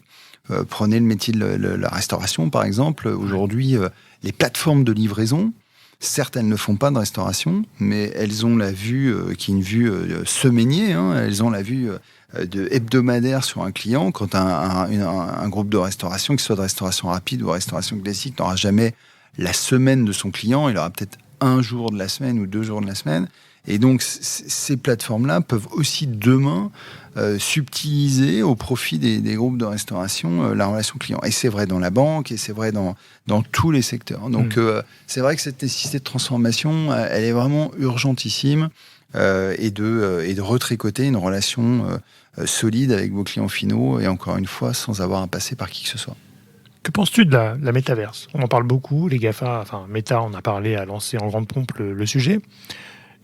Prenez le métier de la restauration, par exemple. Aujourd'hui, les plateformes de livraison, certes, elles ne font pas de restauration, mais elles ont la vue, qui est une vue semainier, elles ont la vue de hebdomadaire sur un client. Quand un groupe de restauration, que ce soit de restauration rapide ou de restauration classique, n'aura jamais la semaine de son client, il aura peut-être un jour de la semaine ou 2 jours de la semaine. Et donc, ces plateformes-là peuvent aussi demain subtiliser au profit des groupes de restauration la relation client. Et c'est vrai dans la banque, et c'est vrai dans tous les secteurs. Donc, c'est vrai que cette nécessité de transformation, elle est vraiment urgentissime. et de retricoter une relation solide avec vos clients finaux, et encore une fois, sans avoir à passer par qui que ce soit. Que penses-tu de la métaverse ? On en parle beaucoup, les GAFA, enfin Meta en a parlé, a lancé en grande pompe le sujet.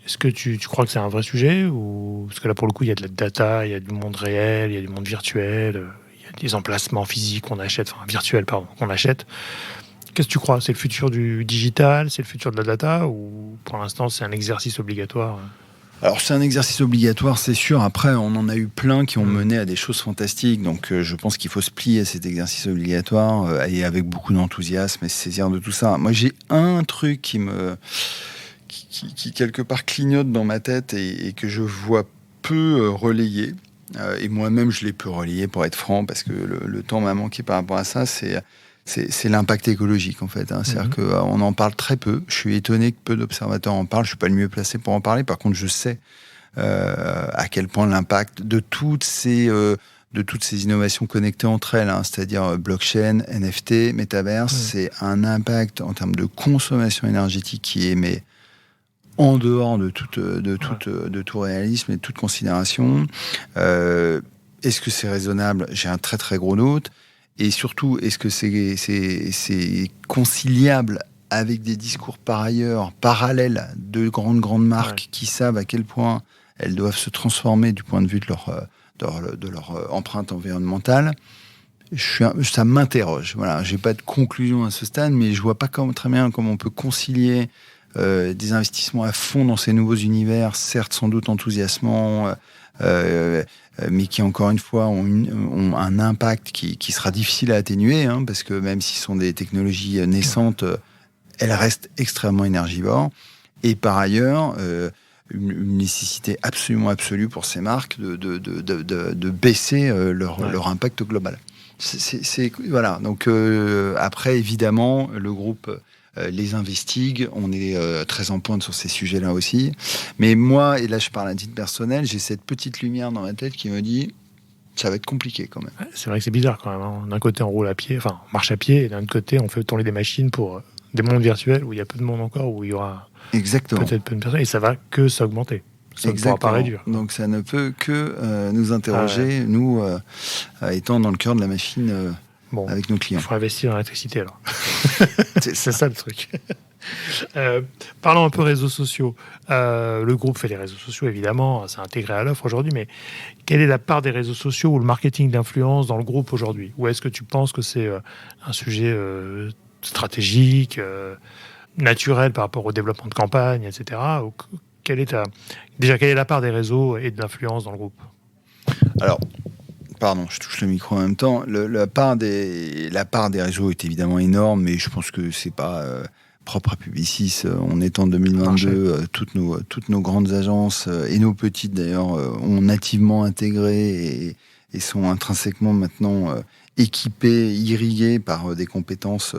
Est-ce que tu crois que c'est un vrai sujet ou... Parce que là, pour le coup, il y a de la data, il y a du monde réel, il y a du monde virtuel, il y a des emplacements physiques qu'on achète, enfin virtuels, pardon, qu'on achète. Qu'est-ce que tu crois ? C'est le futur du digital ? C'est le futur de la data ? Ou pour l'instant, c'est un exercice obligatoire ? Alors c'est un exercice obligatoire, c'est sûr. Après, on en a eu plein qui ont mené à des choses fantastiques. Donc je pense qu'il faut se plier à cet exercice obligatoire et avec beaucoup d'enthousiasme et se saisir de tout ça. Moi, j'ai un truc qui quelque part clignote dans ma tête et que je vois peu relayer. Et moi-même, je l'ai peu relayé, pour être franc, parce que le temps m'a manqué par rapport à ça. C'est l'impact écologique, en fait. C'est-à-dire qu'on en parle très peu. Je suis étonné que peu d'observateurs en parlent. Je suis pas le mieux placé pour en parler. Par contre, je sais à quel point l'impact de toutes ces innovations connectées entre elles, c'est-à-dire blockchain, NFT, metaverse, c'est un impact en termes de consommation énergétique qui est en dehors de tout réalisme et de toute considération. Est-ce que c'est raisonnable ? J'ai un très très gros doute. Et surtout, est-ce que c'est conciliable avec des discours par ailleurs parallèles de grandes marques qui savent à quel point elles doivent se transformer du point de vue de leur empreinte environnementale ? Ça m'interroge. Voilà, j'ai pas de conclusion à ce stade, mais je vois pas très bien comment on peut concilier des investissements à fond dans ces nouveaux univers, certes sans doute enthousiasmants, mais qui encore une fois ont un impact qui sera difficile à atténuer, parce que même si ce sont des technologies naissantes, elles restent extrêmement énergivores. Et par ailleurs, une nécessité absolument absolue pour ces marques de baisser leur impact global. Voilà. Donc après, évidemment, le groupe les investigue. On est très en pointe sur ces sujets-là aussi. Mais moi, et là je parle à titre personnel, j'ai cette petite lumière dans ma tête qui me dit ça va être compliqué quand même. C'est vrai que c'est bizarre quand même. D'un côté, on roule à pied, enfin, on marche à pied, et d'un autre côté, on fait tourner des machines pour des mondes virtuels où il y a peu de monde encore, où il y aura peut-être peu de personnes, et ça va que s'augmenter. Ça ne pourra pas réduire. Donc ça ne peut que nous interroger, nous étant dans le cœur de la machine avec nos clients. Il faut investir dans l'électricité alors. c'est ça le truc. Parlons un peu réseaux sociaux. Le groupe fait les réseaux sociaux, évidemment, c'est intégré à l'offre aujourd'hui, mais quelle est la part des réseaux sociaux ou le marketing d'influence dans le groupe aujourd'hui ? Ou est-ce que tu penses que c'est un sujet stratégique, naturel par rapport au développement de campagne, etc. Ou quelle est la part des réseaux et de l'influence dans le groupe ? Alors, pardon, je touche le micro en même temps. La part des réseaux est évidemment énorme, mais je pense que c'est pas propre à Publicis. On est en 2022, toutes nos grandes agences et nos petites d'ailleurs ont nativement intégré et sont intrinsèquement maintenant équipées, irriguées par des compétences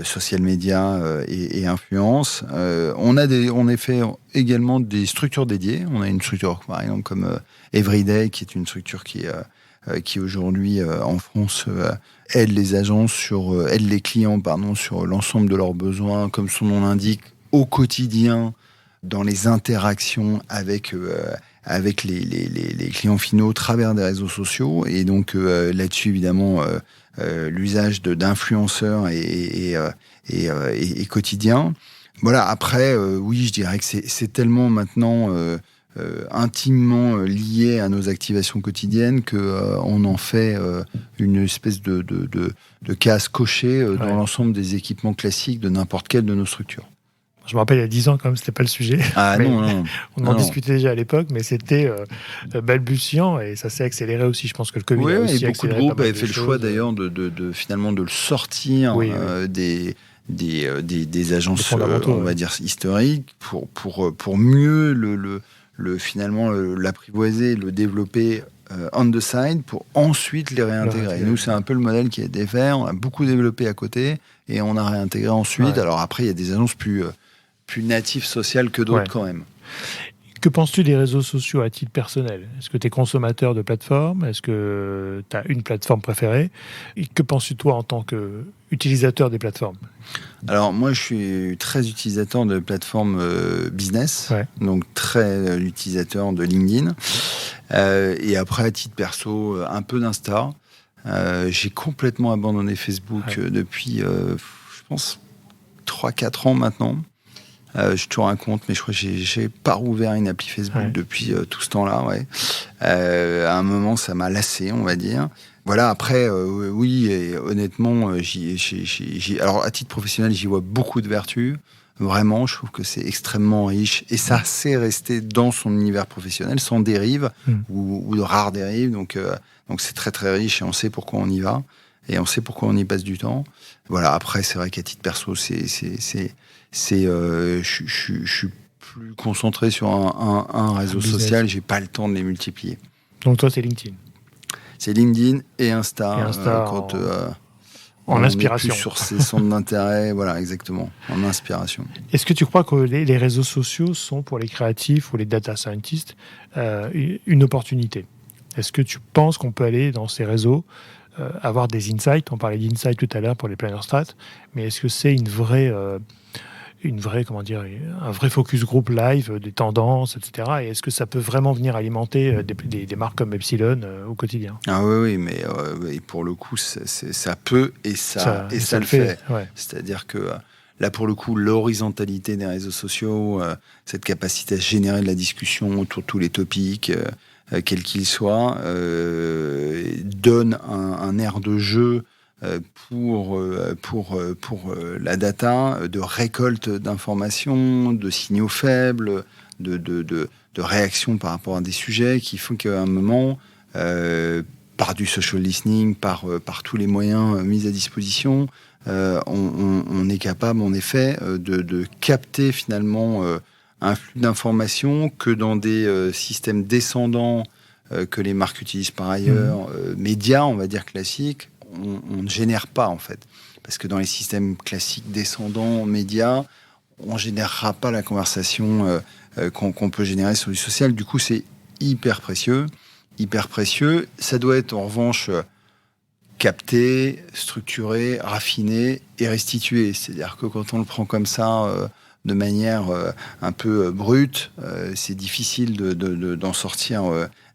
social media et influence. On a fait également des structures dédiées. On a une structure par exemple comme Everyday, qui est une structure qui aujourd'hui en France aide les agences aide les clients sur l'ensemble de leurs besoins, comme son nom l'indique, au quotidien, dans les interactions avec les clients finaux au travers des réseaux sociaux. Et donc là-dessus, évidemment, l'usage d'influenceurs est quotidien. Voilà, après, oui, je dirais que c'est tellement maintenant intimement lié à nos activations quotidiennes qu'on en fait une espèce de case cochée dans l'ensemble des équipements classiques de n'importe quelle de nos structures. Je me rappelle, il y a 10 ans, quand même, c'était pas le sujet. Non. On en discutait déjà à l'époque, mais c'était balbutiant et ça s'est accéléré aussi. Je pense que le Covid a aussi accéléré. Beaucoup de groupes avaient fait le choix d'ailleurs finalement de le sortir des agences, on va dire, historiques pour mieux finalement l'apprivoiser, le développer on the side pour ensuite les réintégrer. Nous, c'est un peu le modèle qui a été fait. On a beaucoup développé à côté et on a réintégré ensuite. Alors après, il y a des agences plus natives sociales que d'autres quand même. Que penses-tu des réseaux sociaux à titre personnel ? Est-ce que tu es consommateur de plateformes ? Est-ce que tu as une plateforme préférée ? Et que penses-tu, toi, en tant qu'utilisateur des plateformes ? Alors, moi, je suis très utilisateur de plateformes business, Ouais. donc très utilisateur de LinkedIn. Et après, à titre perso, un peu d'Insta. J'ai complètement abandonné Facebook depuis, je pense, 3-4 ans maintenant. Je te raconte, mais je crois que j'ai pas rouvert une appli Facebook depuis tout ce temps-là. Ouais. À un moment, ça m'a lassé, on va dire. Voilà, après, oui, et honnêtement, alors à titre professionnel, j'y vois beaucoup de vertus. Vraiment, je trouve que c'est extrêmement riche. Et ça sait rester dans son univers professionnel, sans dérive ou de rares dérives. Donc c'est très, très riche et on sait pourquoi on y va. Et on sait pourquoi on y passe du temps. Voilà, après, c'est vrai qu'à titre perso, je suis plus concentré sur un réseau social. J'ai pas le temps de les multiplier. Donc toi, c'est LinkedIn. C'est LinkedIn et Insta, quand on en inspiration. est plus sur ses centres d'intérêt, voilà, exactement, en inspiration. Est-ce que tu crois que les réseaux sociaux sont, pour les créatifs ou les data scientists, une opportunité ? Est-ce que tu penses qu'on peut aller dans ces réseaux, avoir des insights ? On parlait d'insights tout à l'heure pour les planner strat, mais est-ce que c'est un vrai focus group live, des tendances, etc. Et est-ce que ça peut vraiment venir alimenter des marques comme Epsilon au quotidien ? Ah oui, mais pour le coup, ça peut et ça le fait. Ouais. C'est-à-dire que là, pour le coup, l'horizontalité des réseaux sociaux, cette capacité à générer de la discussion autour de tous les topics, quels qu'ils soient, donne un air de jeu pour la data, de récolte d'informations, de signaux faibles, de réactions par rapport à des sujets qui font qu'à un moment, par du social listening, par tous les moyens mis à disposition, on est capable en effet de capter finalement un flux d'informations que dans des systèmes descendants que les marques utilisent par ailleurs, médias, on va dire classiques, on ne génère pas en fait. Parce que dans les systèmes classiques descendants, médias, on ne générera pas la conversation qu'on peut générer sur du social. Du coup, c'est hyper précieux. Ça doit être en revanche capté, structuré, raffiné et restitué. C'est-à-dire que quand on le prend comme ça, de manière un peu brute, c'est difficile d'en sortir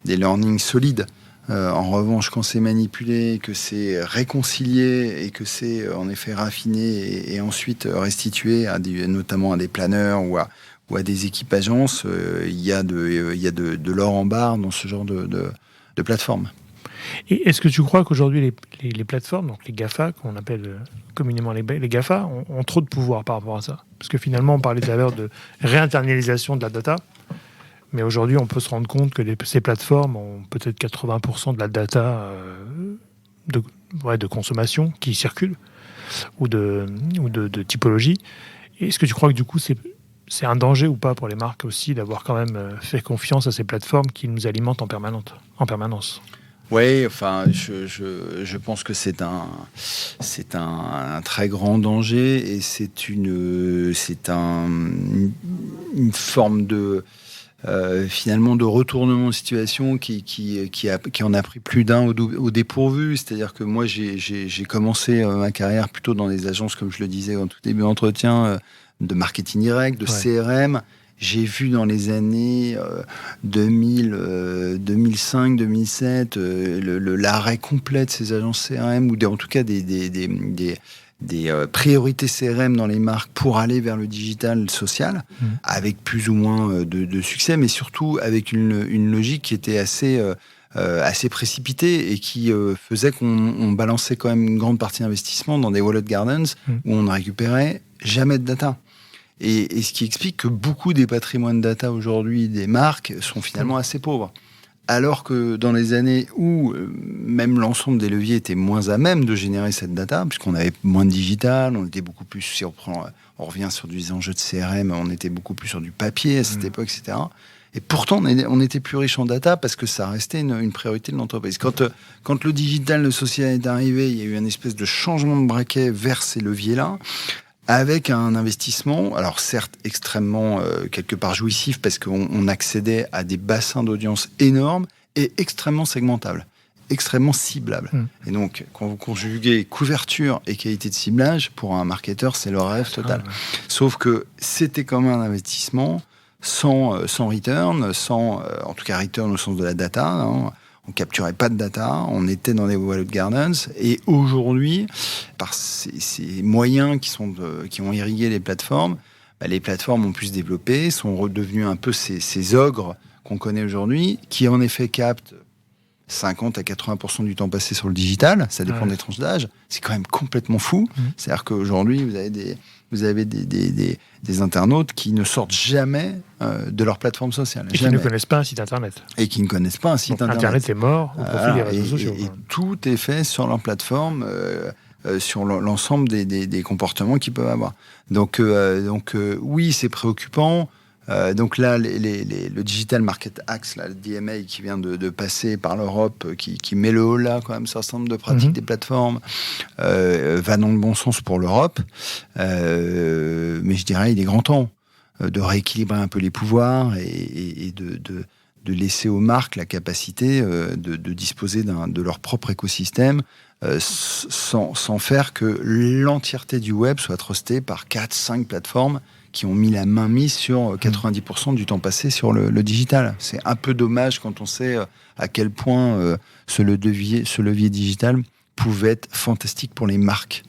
des learnings solides. En revanche, quand c'est manipulé, que c'est réconcilié et que c'est en effet raffiné et ensuite restitué notamment à des planeurs ou à des équipes agences, il y a de l'or en barre dans ce genre de plateforme. Et est-ce que tu crois qu'aujourd'hui les plateformes, donc les GAFA, qu'on appelle communément les GAFA, ont trop de pouvoir par rapport à ça ? Parce que finalement, on parlait tout à l'heure de réinternalisation de la data. Mais aujourd'hui, on peut se rendre compte que ces plateformes ont peut-être 80% de la data de consommation qui circule ou de typologie. Est-ce que tu crois que du coup, c'est un danger ou pas pour les marques aussi d'avoir quand même fait confiance à ces plateformes qui nous alimentent en permanence ? Oui, enfin, je pense que c'est un très grand danger et c'est une forme de finalement de retournement de situation qui en a pris plus d'un au dépourvu. C'est-à-dire que moi, j'ai commencé ma carrière plutôt dans des agences, comme je le disais en tout début d'entretien, de marketing direct, de CRM. J'ai vu dans les années 2005, 2007, l'arrêt complet de ces agences CRM, ou en tout cas des priorités CRM dans les marques pour aller vers le digital social, avec plus ou moins de succès, mais surtout avec une logique qui était assez précipitée et qui faisait qu'on balançait quand même une grande partie d'investissement dans des walled gardens où on ne récupérait jamais de data. Et ce qui explique que beaucoup des patrimoines data aujourd'hui des marques sont finalement assez pauvres. Alors que dans les années où même l'ensemble des leviers étaient moins à même de générer cette data, puisqu'on avait moins de digital, on était beaucoup plus, si on revient sur des enjeux de CRM, on était beaucoup plus sur du papier à cette époque, etc. Et pourtant, on était plus riche en data parce que ça restait une priorité de l'entreprise. Quand le digital, le social est arrivé, il y a eu une espèce de changement de braquet vers ces leviers-là. avec un investissement, alors certes extrêmement quelque part jouissif parce qu'on accédait à des bassins d'audience énormes et extrêmement segmentables, extrêmement ciblables. Et donc, quand vous conjuguez couverture et qualité de ciblage, pour un marketeur, c'est le rêve total. Sauf que c'était quand même un investissement sans return, en tout cas return au sens de la data, hein. On capturait pas de data, on était dans des walled gardens, et aujourd'hui, par ces moyens qui ont irrigué les plateformes ont pu se développer, sont redevenus un peu ces ogres qu'on connaît aujourd'hui, qui en effet captent 50 à 80% du temps passé sur le digital, ça dépend des tranches d'âge, c'est quand même complètement fou. C'est-à-dire qu'aujourd'hui, vous avez des internautes qui ne sortent jamais de leur plateforme sociale. Et qui ne connaissent pas un site internet. Et qui ne connaissent pas un site internet. Internet est mort au profit des réseaux sociaux. Et tout est fait sur leur plateforme, sur l'ensemble des comportements qu'ils peuvent avoir. Donc oui, c'est préoccupant. Donc là, le Digital Market Act, là, le DMA qui vient de passer par l'Europe, qui met le haut là quand même sur un certain nombre de pratiques des plateformes, va dans le bon sens pour l'Europe. Mais je dirais, il est grand temps de rééquilibrer un peu les pouvoirs et de laisser aux marques la capacité de disposer de leur propre écosystème sans faire que l'entièreté du web soit trustée par 4-5 plateformes qui ont mis la main mise sur 90% du temps passé sur le digital. C'est un peu dommage quand on sait à quel point ce levier digital pouvait être fantastique pour les marques.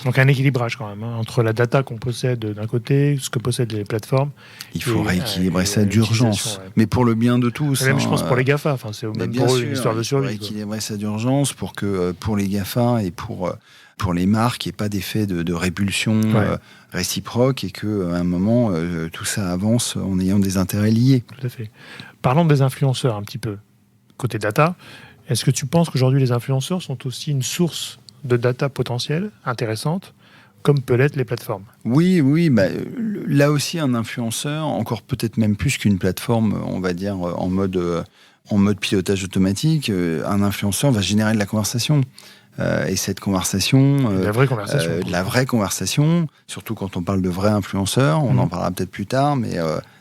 Donc un équilibrage quand même, hein, entre la data qu'on possède d'un côté, ce que possèdent les plateformes. Il faut rééquilibrer ça d'urgence, mais pour le bien de tous. Même, je pense, pour les GAFA, c'est même pour eux une histoire de survie. Il faut rééquilibrer ça d'urgence pour que pour les GAFA et pour les marques, il n'y ait pas d'effet de répulsion réciproque et qu'à un moment, tout ça avance en ayant des intérêts liés. Tout à fait. Parlons des influenceurs un petit peu. Côté data, est-ce que tu penses qu'aujourd'hui les influenceurs sont aussi une source de data potentielle, intéressante, comme peut l'être les plateformes? Oui. Là aussi, un influenceur, encore peut-être même plus qu'une plateforme, on va dire, en mode pilotage automatique, un influenceur va générer de la conversation. Et cette conversation, de la vraie conversation, surtout quand on parle de vrais influenceurs, on en parlera peut-être plus tard, mais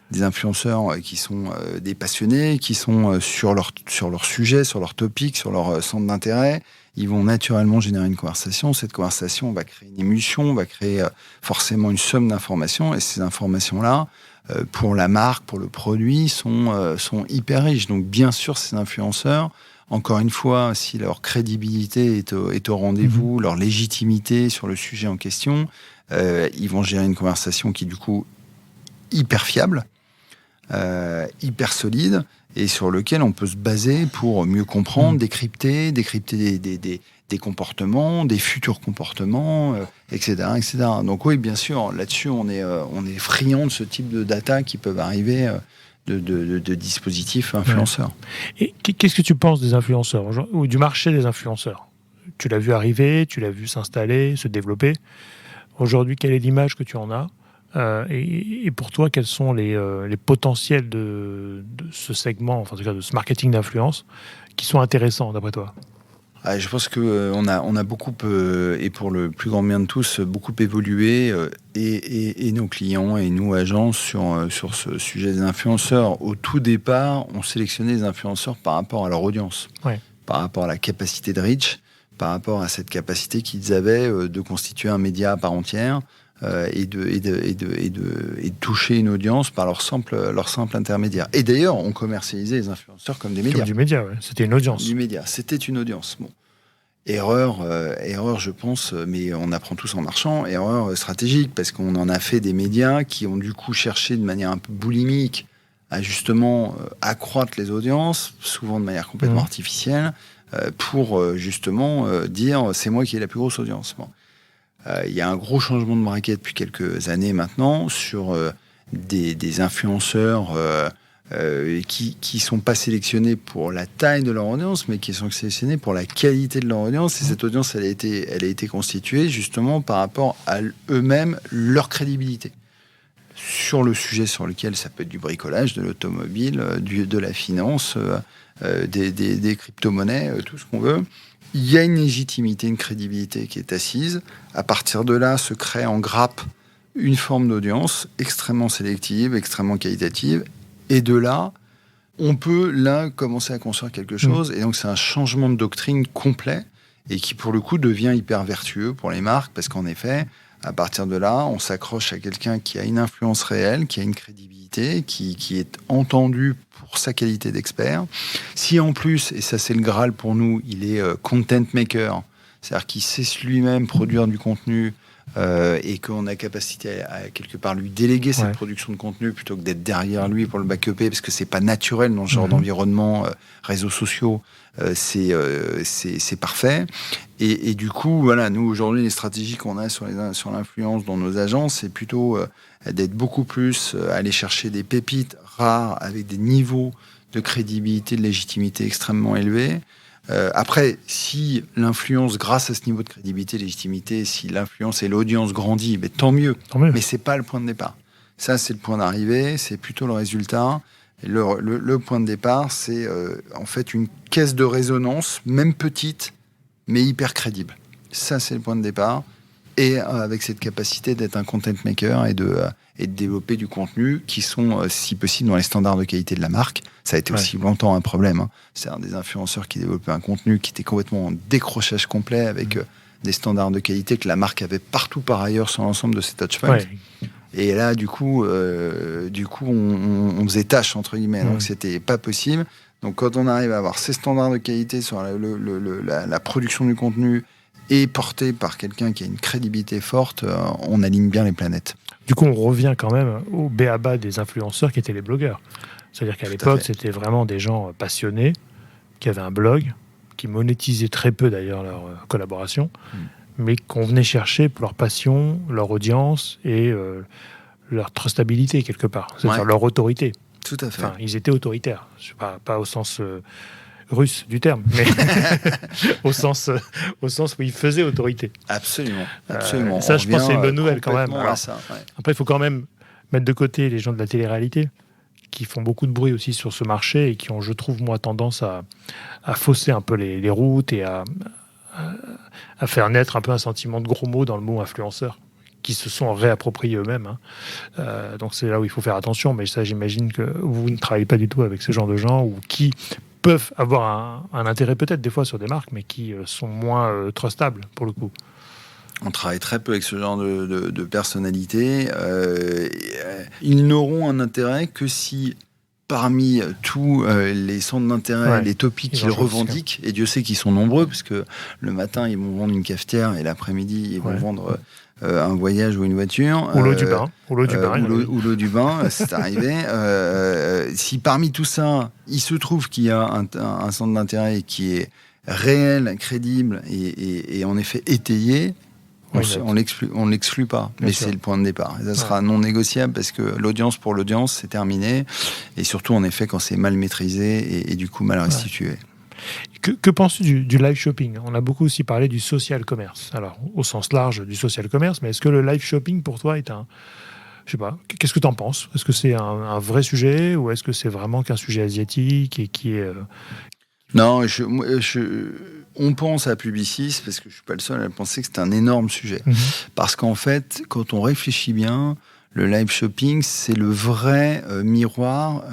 des influenceurs qui sont des passionnés, qui sont sur leur sujet, sur leur topic, sur leur centre d'intérêt, ils vont naturellement générer une conversation. Cette conversation va créer une émulsion, va créer forcément une somme d'informations, et ces informations-là, pour la marque, pour le produit, sont hyper riches. Donc bien sûr, ces influenceurs, encore une fois, si leur crédibilité est au rendez-vous, leur légitimité sur le sujet en question, ils vont gérer une conversation qui est du coup hyper fiable, hyper solide, et sur lequel on peut se baser pour mieux comprendre, décrypter des comportements, des futurs comportements, etc., etc. Donc oui, bien sûr, là-dessus, on est friand de ce type de data qui peuvent arriver de dispositifs influenceurs. Et qu'est-ce que tu penses des influenceurs, ou du marché des influenceurs? Tu l'as vu arriver, tu l'as vu s'installer, se développer. Aujourd'hui, quelle est l'image que tu en as? Et pour toi, quels sont les potentiels de ce segment, enfin en tout cas de ce marketing d'influence, qui sont intéressants d'après toi? Je pense qu'on a beaucoup, et pour le plus grand bien de tous, beaucoup évolué, et nos clients et nous, agences, sur ce sujet des influenceurs. Au tout départ, on sélectionnait les influenceurs par rapport à leur audience, par rapport à la capacité de reach, par rapport à cette capacité qu'ils avaient de constituer un média à part entière, et de toucher une audience par leur simple intermédiaire. Et d'ailleurs, on commercialisait les influenceurs comme des médias. Comme du média, c'était une audience. Du média, c'était une audience. Bon. Erreur, je pense, mais on apprend tous en marchant, erreur stratégique, parce qu'on en a fait des médias qui ont du coup cherché de manière un peu boulimique à justement accroître les audiences, souvent de manière complètement artificielle, pour justement dire c'est moi qui ai la plus grosse audience. Bon. Il y a un gros changement de market depuis quelques années maintenant sur des influenceurs qui sont pas sélectionnés pour la taille de leur audience, mais qui sont sélectionnés pour la qualité de leur audience. Et cette audience, elle a été constituée justement par rapport à eux-mêmes, leur crédibilité. Sur le sujet sur lequel ça peut être du bricolage, de l'automobile, de la finance, des crypto-monnaies, tout ce qu'on veut. Il y a une légitimité, une crédibilité qui est assise. À partir de là, se crée en grappe une forme d'audience extrêmement sélective, extrêmement qualitative. Et de là, on peut là commencer à construire quelque chose. Et donc, c'est un changement de doctrine complet et qui, pour le coup, devient hyper vertueux pour les marques parce qu'en effet, à partir de là, on s'accroche à quelqu'un qui a une influence réelle, qui a une crédibilité, qui est entendu pour sa qualité d'expert. Si en plus, et ça c'est le Graal pour nous, il est content maker, c'est-à-dire qu'il sait lui-même produire du contenu et qu'on a capacité à quelque part lui déléguer cette production de contenu plutôt que d'être derrière lui pour le back-upper, parce que c'est pas naturel dans ce genre d'environnement, réseaux sociaux, c'est parfait. Et du coup, voilà, nous aujourd'hui, les stratégies qu'on a sur l'influence dans nos agences, c'est plutôt d'être beaucoup plus aller chercher des pépites rares avec des niveaux de crédibilité, de légitimité extrêmement élevés. Après, si l'influence, grâce à ce niveau de crédibilité, légitimité, si l'influence et l'audience grandit, mais tant mieux. Mais c'est pas le point de départ. Ça, c'est le point d'arrivée, c'est plutôt le résultat. Et le point de départ, c'est en fait une caisse de résonance, même petite, mais hyper crédible. Ça, c'est le point de départ. Et avec cette capacité d'être un content maker et de développer du contenu qui sont, si possible, dans les standards de qualité de la marque. Ça a été aussi longtemps un problème. Hein. C'est un des influenceurs qui développait un contenu qui était complètement en décrochage complet avec des standards de qualité que la marque avait partout par ailleurs sur l'ensemble de ses touchpoints. Et là, du coup, on faisait tâche, entre guillemets. Donc, c'était pas possible. Donc, quand on arrive à avoir ces standards de qualité sur la production du contenu et porté par quelqu'un qui a une crédibilité forte, on aligne bien les planètes. Du coup, on revient quand même au b.a.-ba des influenceurs qui étaient les blogueurs. C'est-à-dire qu'à l'époque, c'était vraiment des gens passionnés, qui avaient un blog, qui monétisaient très peu d'ailleurs leur collaboration, mais qu'on venait chercher pour leur passion, leur audience et leur trustabilité quelque part, c'est-à-dire leur autorité. Tout à fait. Enfin, ils étaient autoritaires, pas au sens russe du terme, mais au sens où ils faisaient autorité. Absolument. Ça, je pense, c'est une bonne nouvelle quand même. Alors, ça, après, il faut quand même mettre de côté les gens de la télé-réalité, qui font beaucoup de bruit aussi sur ce marché et qui ont, je trouve, moi, tendance à fausser un peu les routes et à faire naître un peu un sentiment de gros mots dans le mot influenceur, qui se sont réappropriés eux-mêmes. Donc c'est là où il faut faire attention, mais ça, j'imagine que vous ne travaillez pas du tout avec ce genre de gens ou qui peuvent avoir un intérêt peut-être des fois sur des marques, mais qui sont moins trustables pour le coup. On travaille très peu avec ce genre de personnalités. Ils n'auront un intérêt que si, parmi tous les centres d'intérêt, les topics qu'ils revendiquent, et Dieu sait qu'ils sont nombreux, parce que le matin, ils vont vendre une cafetière et l'après-midi, ils vont vendre un voyage ou une voiture. Ou l'eau du bain. Ou l'eau du bain, c'est arrivé. Si parmi tout ça, il se trouve qu'il y a un centre d'intérêt qui est réel, crédible et en effet étayé, on l'exclut pas, mais c'est le point de départ. Et ça sera non négociable parce que l'audience pour l'audience, c'est terminé. Et surtout, en effet, quand c'est mal maîtrisé et du coup mal restitué. Que penses-tu du live shopping ? On a beaucoup aussi parlé du social commerce. Alors, au sens large du social commerce, mais est-ce que le live shopping, pour toi, est un... Je sais pas, qu'est-ce que tu en penses ? Est-ce que c'est un vrai sujet ou est-ce que c'est vraiment qu'un sujet asiatique et qui est... Non, on pense à Publicis, parce que je ne suis pas le seul à penser que c'est un énorme sujet. Parce qu'en fait, quand on réfléchit bien, le live shopping, c'est le vrai miroir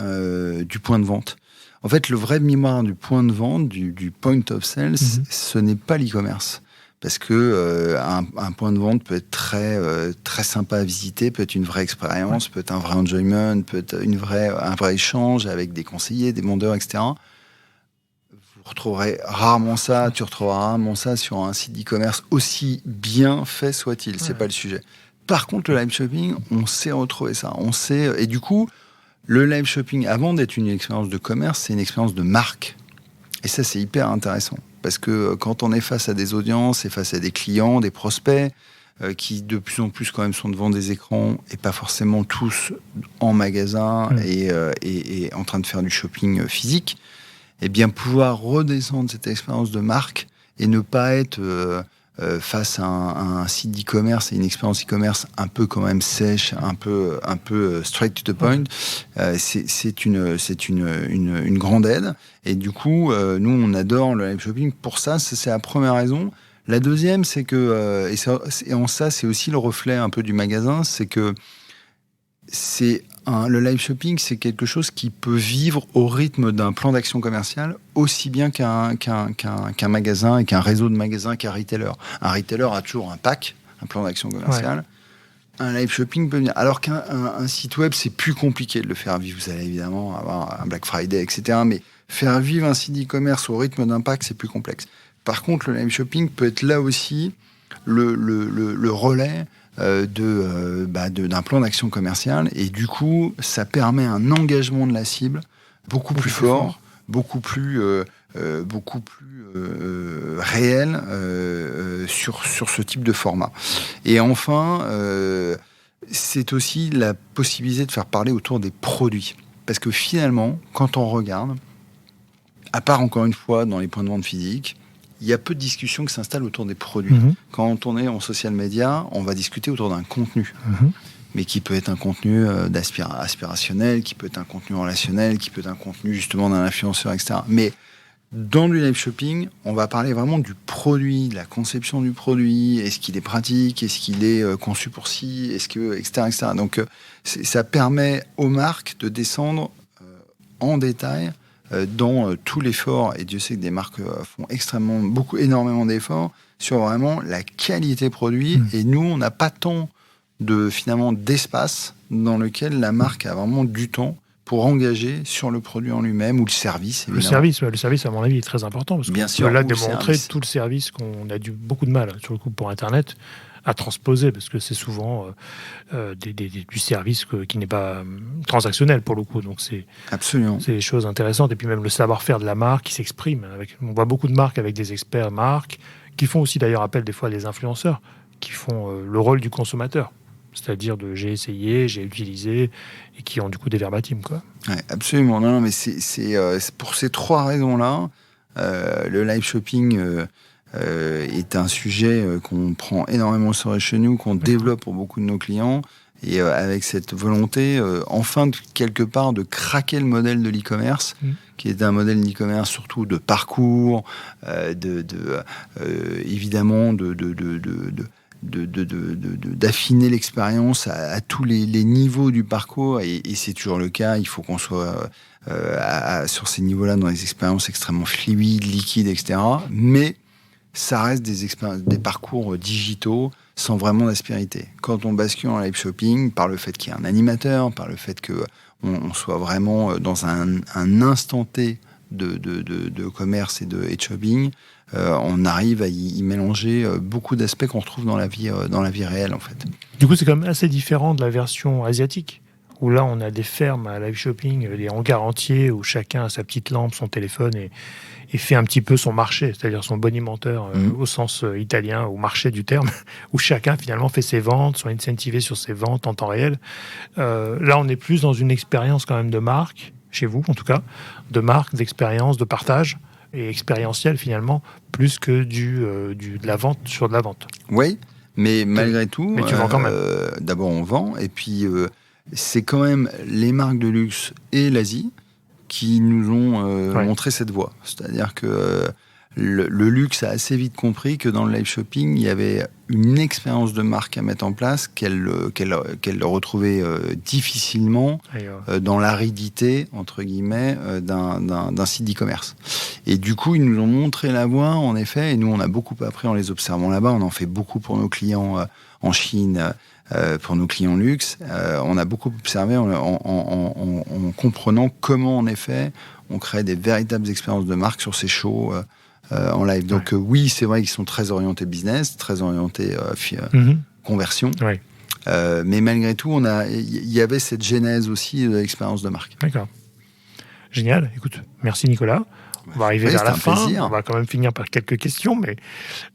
du point de vente. En fait, le vrai miroir du point de vente, du point of sales, ce n'est pas l'e-commerce. Parce que un point de vente peut être très sympa à visiter, peut être une vraie expérience, peut être un vrai enjoyment, peut être un vrai échange avec des conseillers, des vendeurs, etc. Tu retrouveras rarement ça sur un site d'e-commerce, aussi bien fait soit-il. C'est pas le sujet. Par contre, le live shopping, on sait retrouver ça. Et du coup, le live shopping, avant d'être une expérience de commerce, c'est une expérience de marque. Et ça, c'est hyper intéressant. Parce que quand on est face à des audiences et face à des clients, des prospects, qui de plus en plus quand même sont devant des écrans et pas forcément tous en magasin et en train de faire du shopping physique, et bien pouvoir redescendre cette expérience de marque et ne pas être face à un site d'e-commerce et une expérience e-commerce un peu quand même sèche, un peu straight to the point, c'est une grande aide. Et du coup, nous, on adore le live shopping. Pour ça, c'est la première raison. La deuxième, c'est que, et en ça, c'est aussi le reflet un peu du magasin, c'est que le live shopping, c'est quelque chose qui peut vivre au rythme d'un plan d'action commercial aussi bien qu'un magasin et qu'un réseau de magasins, qu'un retailer. Un retailer a toujours un pack, un plan d'action commercial. Ouais. Un live shopping peut venir. Alors qu'un site web, c'est plus compliqué de le faire vivre. Vous allez évidemment avoir un Black Friday, etc. Mais faire vivre un site e-commerce au rythme d'un pack, c'est plus complexe. Par contre, le live shopping peut être là aussi le relais d'un plan d'action commercial. Et du coup, ça permet un engagement de la cible beaucoup plus fort, beaucoup plus réel sur ce type de format. Et enfin, c'est aussi la possibilité de faire parler autour des produits. Parce que finalement, quand on regarde, à part encore une fois dans les points de vente physiques, il y a peu de discussions qui s'installent autour des produits. Mmh. Quand on est en social media, on va discuter autour d'un contenu. Mmh. Mais qui peut être un contenu aspirationnel, qui peut être un contenu relationnel, qui peut être un contenu justement d'un influenceur, etc. Mais dans le live shopping, on va parler vraiment du produit, de la conception du produit. Est-ce qu'il est pratique? Est-ce qu'il est conçu pour ci? Etc., etc. Donc, ça permet aux marques de descendre en détail dans tout l'effort. Et Dieu sait que des marques font énormément d'efforts sur vraiment la qualité produit. Mmh. Et nous, on n'a pas tant d'espace dans lequel la marque a vraiment du temps pour engager sur le produit en lui-même ou le service. Évidemment. Le service, à mon avis, est très important. Parce bien sûr, là, démontrer tout le service qu'on a beaucoup de mal, sur le coup, pour Internet, à transposer, parce que c'est souvent du service qui n'est pas transactionnel, pour le coup. Donc, c'est des choses intéressantes. Et puis même le savoir-faire de la marque qui s'exprime. On voit beaucoup de marques avec des experts marques, qui font aussi d'ailleurs appel des fois à des influenceurs, qui font le rôle du consommateur. C'est-à-dire j'ai essayé, j'ai utilisé, et qui ont du coup des verbatims, quoi. Ouais, absolument. Non, mais c'est pour ces trois raisons-là, le live shopping est un sujet qu'on prend énormément au sérieux chez nous, qu'on développe pour beaucoup de nos clients, et avec cette volonté, enfin, quelque part, de craquer le modèle de l'e-commerce, qui est un modèle d'e-commerce surtout de parcours, évidemment, d'affiner l'expérience à tous les niveaux du parcours, et c'est toujours le cas. Il faut qu'on soit sur ces niveaux-là dans des expériences extrêmement fluides, liquides, etc. Mais ça reste des parcours digitaux sans vraiment d'aspérité. Quand on bascule en live shopping, par le fait qu'il y ait un animateur, par le fait qu'on soit vraiment dans un instant T de commerce et de shopping, on arrive à y mélanger beaucoup d'aspects qu'on retrouve dans la vie réelle, en fait. Du coup, c'est quand même assez différent de la version asiatique, où là, on a des fermes à live shopping, des hangars entiers, où chacun a sa petite lampe, son téléphone, et fait un petit peu son marché, c'est-à-dire son bonimenteur au sens italien, au marché du terme, où chacun finalement fait ses ventes, soit incentivé sur ses ventes en temps réel. Là, on est plus dans une expérience quand même de marque, chez vous en tout cas, de marque, d'expérience, de partage, et expérientiel finalement, plus que de la vente sur de la vente. Oui, mais malgré tout, mais tu vends quand même. D'abord on vend, et puis c'est quand même les marques de luxe et l'Asie qui nous ont montré cette voie. C'est-à-dire que le luxe a assez vite compris que dans le live shopping, il y avait une expérience de marque à mettre en place qu'elle retrouvait difficilement dans l'aridité, entre guillemets, d'un site d'e-commerce. Et du coup, ils nous ont montré la voie, en effet, et nous, on a beaucoup appris en les observant là-bas. On en fait beaucoup pour nos clients en Chine, pour nos clients luxe. On a beaucoup observé en comprenant comment, en effet, on crée des véritables expériences de marque sur ces shows en live. Donc oui, c'est vrai qu'ils sont très orientés business, très orientés conversion. Ouais. Mais malgré tout, il y avait cette genèse aussi de l'expérience de marque. D'accord. Génial. Écoute, merci Nicolas. On va arriver vers la fin. On va quand même finir par quelques questions. Mais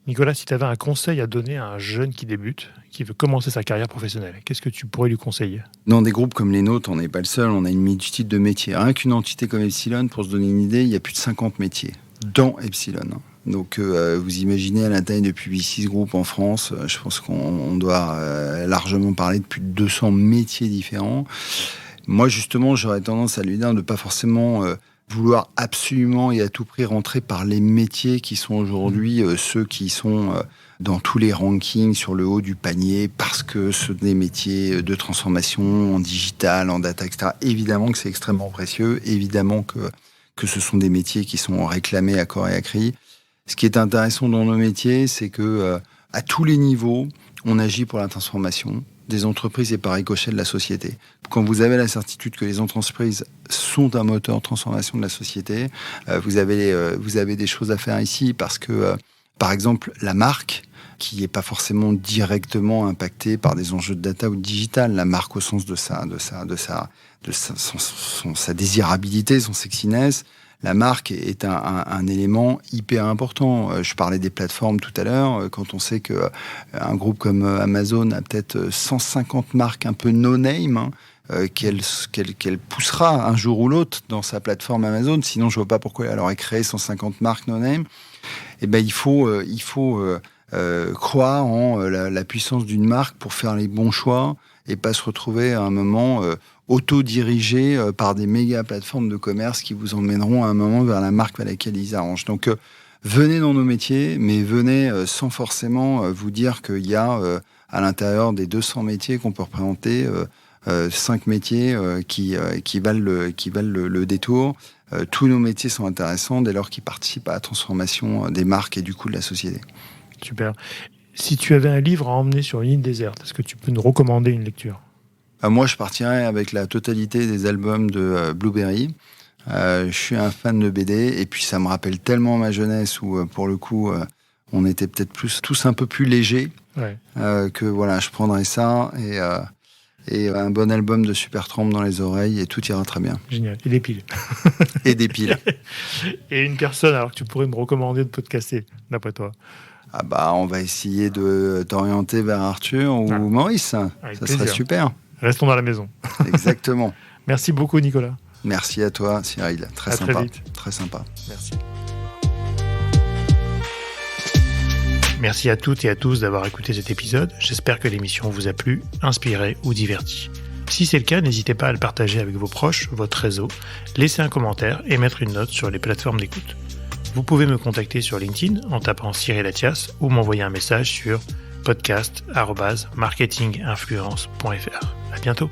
Nicolas, si tu avais un conseil à donner à un jeune qui débute, qui veut commencer sa carrière professionnelle, qu'est-ce que tu pourrais lui conseiller? Dans des groupes comme les nôtres, on n'est pas le seul. On a une multitude de métiers. Rien qu'une entité comme Epsilon, pour se donner une idée, il y a plus de 50 métiers dans Epsilon. Donc, vous imaginez à la taille de Publicis Group en France, je pense qu'on doit largement parler de plus de 200 métiers différents. Moi, justement, j'aurais tendance à lui dire de ne pas forcément vouloir absolument et à tout prix rentrer par les métiers qui sont aujourd'hui ceux qui sont dans tous les rankings sur le haut du panier parce que ce sont des métiers de transformation en digital, en data, etc. Évidemment que c'est extrêmement précieux, évidemment que ce sont des métiers qui sont réclamés à corps et à cri. Ce qui est intéressant dans nos métiers, c'est que à tous les niveaux, on agit pour la transformation des entreprises et par ricochet de la société. Quand vous avez la certitude que les entreprises sont un moteur de transformation de la société, vous avez des choses à faire ici parce que, par exemple, la marque, qui n'est pas forcément directement impactée par des enjeux de data ou de digital, la marque au sens de sa désirabilité, son sexiness, la marque est un élément hyper important. Je parlais des plateformes tout à l'heure. Quand on sait qu'un groupe comme Amazon a peut-être 150 marques un peu no-name, qu'elle poussera un jour ou l'autre dans sa plateforme Amazon, sinon je ne vois pas pourquoi elle aurait créé 150 marques no-name. Eh ben, il faut croire en la puissance d'une marque pour faire les bons choix et pas se retrouver à un moment auto-dirigé par des méga plateformes de commerce qui vous emmèneront à un moment vers la marque à laquelle ils arrangent. Donc, venez dans nos métiers, mais venez sans forcément vous dire qu'il y a à l'intérieur des 200 métiers qu'on peut représenter 5 métiers qui valent le détour. Tous nos métiers sont intéressants dès lors qu'ils participent à la transformation des marques et du coup de la société. Super. Si tu avais un livre à emmener sur une île déserte, est-ce que tu peux nous recommander une lecture ? Moi, je partirais avec la totalité des albums de Blueberry. Je suis un fan de BD et puis ça me rappelle tellement ma jeunesse où, pour le coup, on était peut-être tous un peu plus légers que voilà, je prendrais ça et un bon album de Supertramp dans les oreilles et tout ira très bien. Génial. Et des piles. Et des piles. Et une personne alors que tu pourrais me recommander de podcaster, d'après toi ? Ah bah, on va essayer de t'orienter vers Arthur ou Maurice. Ça serait super. Restons dans la maison. Exactement. Merci beaucoup, Nicolas. Merci à toi, Cyril. Très sympa. Très vite. Très sympa. Merci. Merci à toutes et à tous d'avoir écouté cet épisode. J'espère que l'émission vous a plu, inspiré ou diverti. Si c'est le cas, n'hésitez pas à le partager avec vos proches, votre réseau, laisser un commentaire et mettre une note sur les plateformes d'écoute. Vous pouvez me contacter sur LinkedIn en tapant Cyril Athias ou m'envoyer un message sur podcast@marketinginfluence.fr. À bientôt.